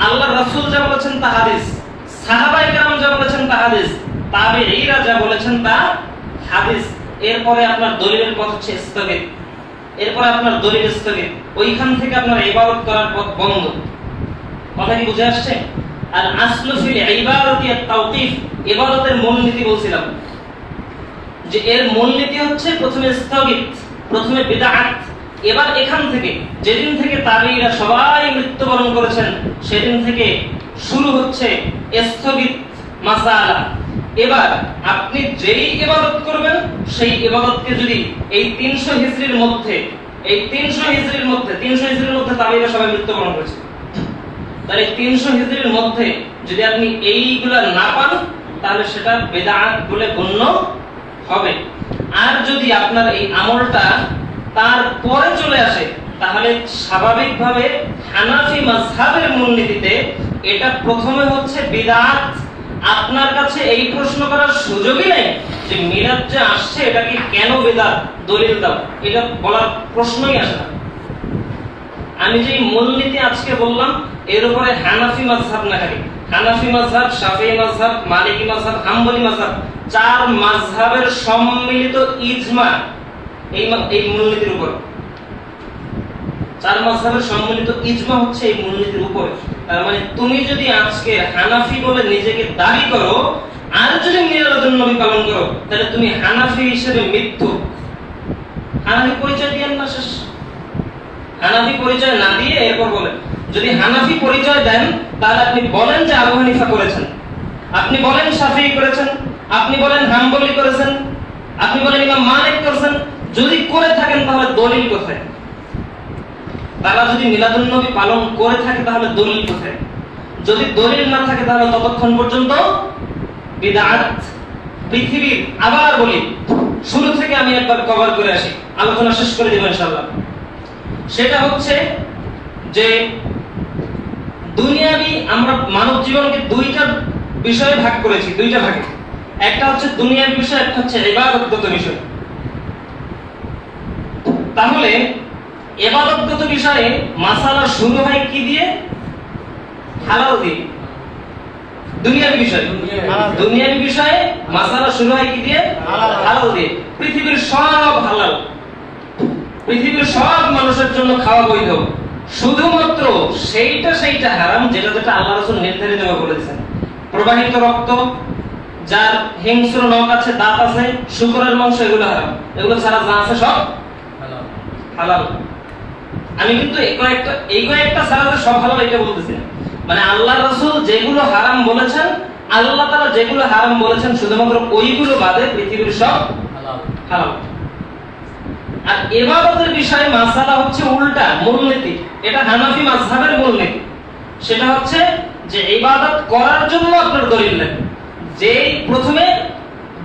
আল্লাহর রাসূল যা বলেছেন তা হাদিস, সাহাবায়ে কেরাম যা বলেছেন তা হাদিস, তাবেঈরা যা বলেছেন তা হাদিস। এরপরে আপনার দলিলের পথ হচ্ছে স্থগিত, এরপরে আপনার দলিল স্থগিত, ওইখান থেকে আপনার ইবাদত করার পথ বন্ধ। কথা কি বুঝে আসছে? আর আসলু ফিল ইবাদতি আত-তাওকীফ, ইবাদতের মূলনীতি বলছিলাম যে এর মূলনীতি হচ্ছে প্রথমে স্থগিত, প্রথমে বিদআত। এবার এখান থেকে যেদিন থেকে তাবেঈরা সবাই মৃত্যুবরণ করেছেন সেদিন থেকে শুরু হচ্ছে স্থগিত মাসালা। এবার আপনি যেই ইবাদত করবেন সেই ইবাদতকে যদি এই 300 হিজরির মধ্যে, এই 300 হিজরির মধ্যে তাবেঈরা সবাই মৃত্যুবরণ করেছে, তাহলে 300 হিজরির মধ্যে যদি আপনি এইগুলা না পান তাহলে সেটা বিদআত বলে গণ্য হবে। আর যদি আপনার এই আমলটা তারপরে চলে আসে তাহলে স্বাভাবিকভাবে হানাফি মাযহাবের মূলনীতিতে এটা প্রথমে হচ্ছে বিদআত। আপনার কাছে এই প্রশ্ন করার সুযোগই নেই যে মিলাদ যে আসছে এটা কি কেন বিদআত, দলিল দাও, এটা বলার প্রশ্নই আসে না। আমি যে মূলনীতি আজকে বললাম এর উপরে হানাফি মাযহাব না খালি, হানাফি মাযহাব, শাফিঈ মাযহাব, মালিকি মাযহাব, হাম্বলি মাযহাব, 4 মাযহাবের সম্মিলিত ইজমা এই মূলনীতির উপর। 4 মাযহাবের সম্মিলিত ইজমা হচ্ছে এই মূলনীতির উপর। তার মানে তুমি যদি আজকে হানাফি বলে নিজেকে দাবি করো আর যদি মিলাদুন নবী পালন করো তাহলে তুমি হানাফি হিসেবে মিথ্যুক। হানাফি পরিচয় দিয়েন না, শেষ। হানাফি পরিচয় না দিয়ে এরপর বলেন, যদি হানাফি পরিচয় দেন তাহলে আপনি বলেন যে আবু হানিফা করেছেন, আপনি বলেন শাফিঈ করেছেন, আপনি বলেন হাম্বলি করেছেন, আপনি বলেন ইমাম মালিক করেছেন। যদি করে থাকেন তাহলে দলিল কোথায়? তারা যদি মিলাদুন নবী পালন করে থাকে তাহলে দলিল কোথায়? যদি দলিল না থাকে তাহলে ততক্ষণ পর্যন্ত বিদআত। পৃথিবীর, আবার বলি শুরু থেকে আমি একবার কভার করে আসি, আলোচনা শেষ করে দেব ইনশাআল্লাহ। সেটা হচ্ছে যে দুনিয়াবি, আমরা মানব জীবনকে দুইটা বিষয়ে ভাগ করেছি, দুইটা ভাগে। একটা হচ্ছে দুনিয়ার বিষয়, একটা হচ্ছে ইবাদতগত বিষয়। তাহলে ইবাদতগত বিষয়ে মাসালা শুরু হয় কি দিয়ে? হালাল দিয়ে। দুনিয়ার বিষয়ে মাসালা শুরু হয় কি দিয়ে? হালাল দিয়ে। পৃথিবীর সব হালাল, পৃথিবীর সব মানুষের জন্য খাওয়া বৈধ, শুধুমাত্র সেইটা হারাম যেটা আল্লাহ রাসূল নির্ধারিত করে দিয়েছেন। প্রবাহিত রক্ত, যার হিংস্র নখ আছে, দাঁত আছে, শুকরের মাংস, এগুলো হারাম। এগুলো ছাড়া যা আছে সব হালাল। আমি কিন্তু এই কয়েকটা ছাড়া সব হালাল এটা বলতেছি না। মানে আল্লাহ রাসূল যেগুলো হারাম বলেছেন, আল্লাহ তাআলা যেগুলো হারাম বলেছেন শুধুমাত্র ওইগুলো বাদে পৃথিবীর সব হালাল। আর ইবাদতের বিষয়ে মাসালা হচ্ছে উল্টা, মূলনীতি। এটা হানাফি মাযহাবের মূলনীতি। সেটা হচ্ছে যে ইবাদত করার জন্য আপনার দলিল লাগবে। যে প্রথমে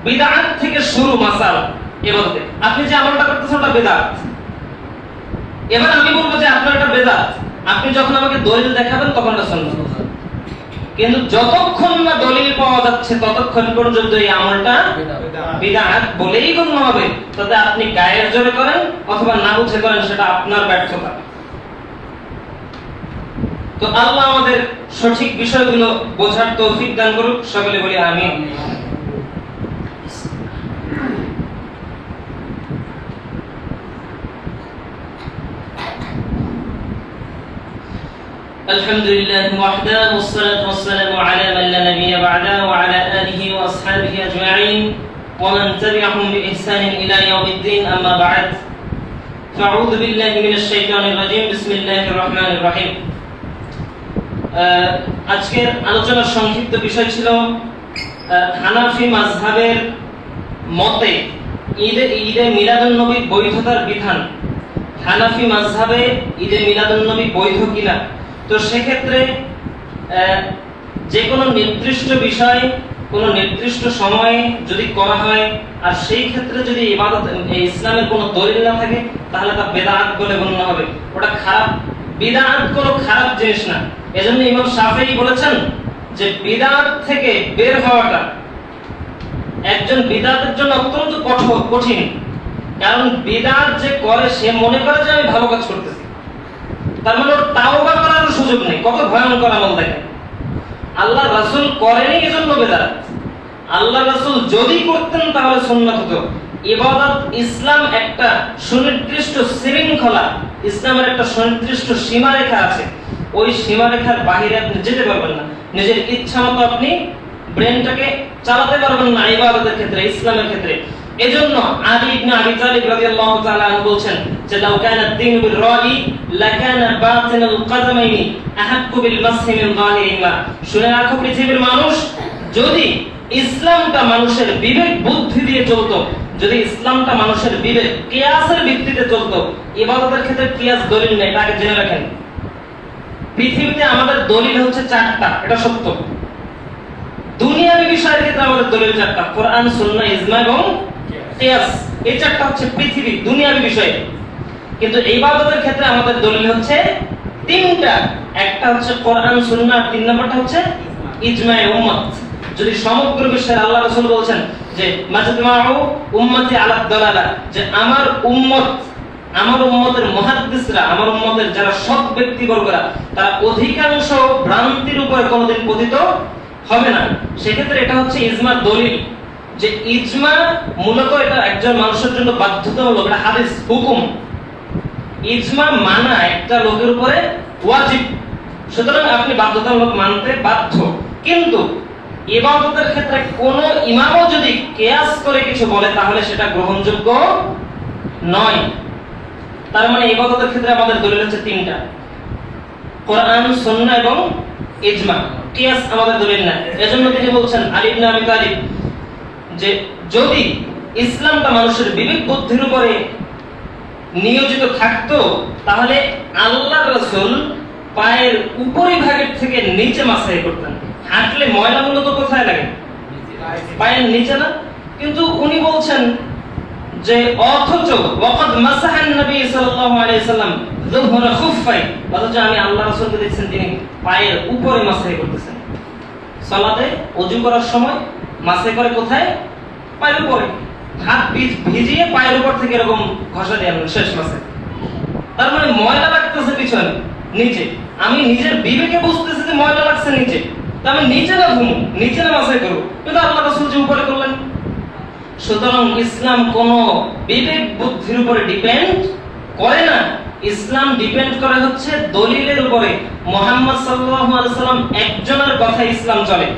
বিদআত থেকে শুরু মাসালা ইবাদতে। আপনি যে আমলটা করতেছেন ওটা বিদআত। এবার আমি বলবো যে আপনার এটা বিদআত, আপনি যখন আমাকে দলিল দেখাবেন তখন এটা সুন্নাত। কিন্তু যতক্ষণ না দলিল পাওয়া যাচ্ছে ততক্ষণ পর্যন্ত এই আমলটা বিদআত বলেই গণ্য হবে। তাতে আপনি গায়ের জোরে করেন অথবা না বুঝে করেন, সেটা আপনার ব্যর্থতা। তো আল্লাহ আমাদের সঠিক বিষয়গুলো বোঝার তৌফিক দান করুক। সকলে বলি আমিন। الحمد لله وحده والصلاة والسلام على من لا نبي بعده وعلى آله وأصحابه أجمعين ومن تبعهم بإحسان إلى يوم الدين أما بعد فأعوذ بالله من الشيطان الرجيم بسم الله الرحمن الرحيم আজকের আলোচনার সংক্ষিপ্ত বিষয় ছিল হানাফি মাযহাবের মতে ঈদে মিলাদুন্নবী বৈধতার বিধান। হানাফি মাযহাবে ঈদে মিলাদুন্নবী বৈধ কিনা। তো সেক্ষেত্রে যে কোনো নির্দিষ্ট বিষয় কোনো নির্দিষ্ট সময়ে যদি করা হয় আর সেই ক্ষেত্রে যদি ইবাদত ইসলামের কোনো দলিল না থাকে তাহলে তা বিদআত বলে গণ্য হবে। ওটা খারাপ। বিদআত কোনো খারাপ জিনিস না। এজন্য ইমাম শাফিঈ বলেছেন যে বিদআত থেকে বের হওয়াটা একজন বিদআতের জন্য অত্যন্ত কঠিন। কারণ বিদআত যে করে সে মনে করে যে আমি ভালো কাজ করতেছি, তার মানে ওর তাওবা করার সুযোগ নেই। কত ভয়ঙ্কর আমল দেখেন। আল্লাহ রাসূল করেনি এজন্য বিদআত। আল্লাহ রাসূল যদি করতেন তাহলে সুন্নাত হতো। ইবাদত ইসলাম একটা সুনির্দিষ্ট শৃঙ্খলা, ইসলামের একটা সুনির্দিষ্ট সীমারেখা আছে। ওই সীমারেখার বাইরে আপনি যেতে পারবেন না। নিজের ইচ্ছা মতো আপনি ব্রেনটাকে চালাতে পারবেন না ইবাদতের ক্ষেত্রে, ইসলামের ক্ষেত্রে। এজন্য আলী ইবনে আবি তালিব রাদিয়াল্লাহু তাআলা আনহু বলেন যে লাউ কানা আদ-দীন বিল রাই লাকানা বাতিনুল কদমাইনি আহাক্কু বিল মাসহি মিন যাহিরিহিমা। শুনে রাখো পৃথিবীর মানুষ, যদি ইসলামটা মানুষের বিবেক বুদ্ধি দিয়ে চলতো, যদি ইসলামটা মানুষের বিবেক কিয়াসের ভিত্তিতে চলতো, ইবাদতের ক্ষেত্রে কিয়াস দলিল নেই। এটা আগে জেনে রাখেন। পৃথিবীতে আমাদের দলিল হচ্ছে চারটা, এটা সত্য। দুনিয়াবি বিষয়ের ক্ষেত্রে আমাদের দলিল চারটা, কোরআন, সুন্নাহ, ইজমা এবং কিয়াস। এই চারটা হচ্ছে পৃথিবী দুনিয়াবি বিষয়। কিন্তু ইবাদতের ক্ষেত্রে আমাদের দলিল হচ্ছে তিনটা। একটা হচ্ছে কোরআন, সুন্নাহ, তিন নম্বরটা হচ্ছে ইজমায়ে উম্মত। যদি সমগ্র বিশ্বের আল্লাহ রাসূল বলেছেন যে মাজমাউ উম্মতি আলা দালালা, যে আমার উম্মতের মুহাদ্দিসরা, আমার উম্মতের যারা সৎ ব্যক্তিবর্গরা, তারা অধিকাংশ ভ্রান্তির উপরে কোনোদিন পতিত হবে না। সেক্ষেত্রে এটা হচ্ছে ইজমার দলিল। যে ইজমা মূলত এটা একজন মানুষের জন্য বাধ্যতামূলক, এটা হাদিস হুকুম। ইজমা মানা একটা লোকের উপরে ওয়াজিব, সুতরাং আপনি বাধ্যতামূলক মানতে বাধ্য। কিন্তু ইবাদতের ক্ষেত্রে কোন ইমামও যদি কিয়াস করে কিছু বলে তাহলে সেটা গ্রহণযোগ্য নয়। তার মানে ইবাদতের ক্ষেত্রে আমাদের দলিল হচ্ছে তিনটা, কোরআন, সুন্নাহ এবং ইজমা। কিয়াস আমাদের দলিল না। এজন্য তিনি বলছেন আলী ইবনে আবি তালিব যে যদি ইসলামটা মানুষের বিবেক বুদ্ধির উপরে নিয়োজিত থাকতো তাহলে আল্লাহর রাসূল পায়ের উপরিভাগের থেকে নিচে মাসাই করতেন। হাঁটলে ময়লাগুলো তো কোথায় লাগে? পায়ের নিচে না। কিন্তু উনি বলছেন যে অথচ ওয়াকাদ মাসাহান নবী সাল্লাল্লাহু আলাইহি সাল্লাম যুহরা খুফাই, অথচ আমি আল্লাহ রাসূলকে দেখছেন তিনি পায়ের উপরে মাসাই করতেছেন। সালাতে ওযু করার সময় মাসাই করে কোথায়? পায়ের উপরে। হাত ভিজিয়ে পায়ের উপর থেকে এরকম ঘষা দেন শেষ মাসে। তার মানে ময়লা লাগতেছে পিছনে, নিচে। আমি নিজের বিবেকে বুঝতেছি যে ময়লা লাগছে নিচে, তো আমি নিচে না ঘুমো, নিচে না মাসাই করবো, কিন্তু আল্লাহ রাসূল যে উপরে করলেন। সুতরাং ইসলাম কোন বিবেক বুদ্ধির উপরে ডিপেন্ড করে না। ইসলাম ডিপেন্ড করে হচ্ছে দলিলের উপরে। মুহাম্মদ সাল্লাল্লাহু আলাইহি সাল্লাম একজনের কথা ইসলাম চলে,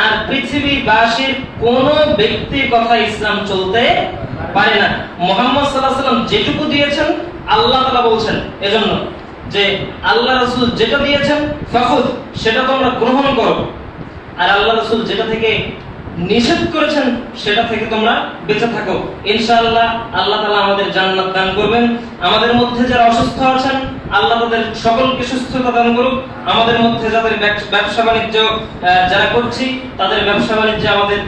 আর পৃথিবীবাসীর কোন ব্যক্তির কথা ইসলাম চলতে পারে না। মুহাম্মদ সাল্লাল্লাহু আলাইহি সাল্লাম যেটুকু দিয়েছেন আল্লাহ তাআলা বলছেন এজন্য যে আল্লাহ রাসূল যেটা দিয়েছেন ফাখুদ, সেটা তোমরা গ্রহণ করো। আর আল্লাহ রাসূল যেটা থেকে নিষেধ করেছেন সেটা থেকে তোমরা বেঁচে থাকো। ইনশাআল্লাহ আল্লাহ তাআলা আমাদের জান্নাত দান করবেন। আমাদের মধ্যে যারা অসুস্থ আছেন আল্লাহ তাদের সকলকে সুস্থতা দান করুক। আমাদের মধ্যে যাদের ব্যবসা বাণিজ্য যারা করছি তাদের ব্যবসা বাণিজ্যে আমাদের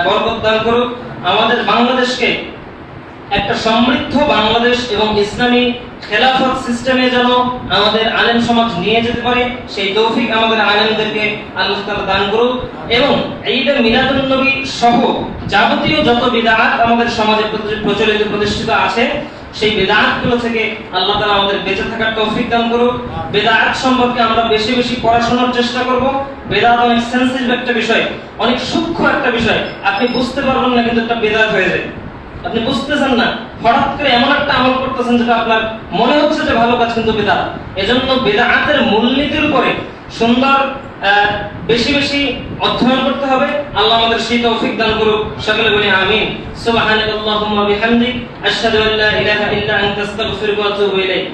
বরকত দান করুক। আমাদের বাংলাদেশকে একটা সমৃদ্ধ বাংলাদেশ এবং ইসলামী খেলাফত সিস্টেমে যেন আমাদের আলেম সমাজ নিয়ে যেতে পারে সেই তৌফিক আমাদের আলেমদেরকে আল্লাহ তাআলা দান করুক। এবং ঈদ মিলাদুন নবী সহ যাবতীয় যত বিদআত আমাদের সমাজে প্রচলিত প্রতিষ্ঠিত আছে সেই বিদআতগুলো থেকে আল্লাহ তাআলা আমাদের বেঁচে থাকার তৌফিক দান করুক। বিদআত সম্পর্কে আমরা বেশি বেশি পড়াশোনার চেষ্টা করব। বিদআত অনেক সেনসিটিভ একটা বিষয়, অনেক সূক্ষ্ম একটা বিষয়। আপনি বুঝতে পারবেন না কিন্তু একটা বিদআত হয়ে যায়। আপনি বুঝতেছেন না, হঠাৎ করে এমন একটা আমল করতেছেন যেটা আপনার মনে হচ্ছে যে ভালো কাজ কিন্তু বিদআত। এজন্য বিদআতের মূলনীতির উপরে সুন্দর বেশি বেশি অধ্যয়ন করতে হবে। আল্লাহ আমাদের সেই তৌফিক দান করুক। সকলে বলি আমিন। সুবহানাল্লাহুম্মা ওয়া বিহামদিক আশহাদু আল্লা ইলাহা ইল্লা আনতা আস্তাগফিরুকা ওয়া আতুবু ইলাইক।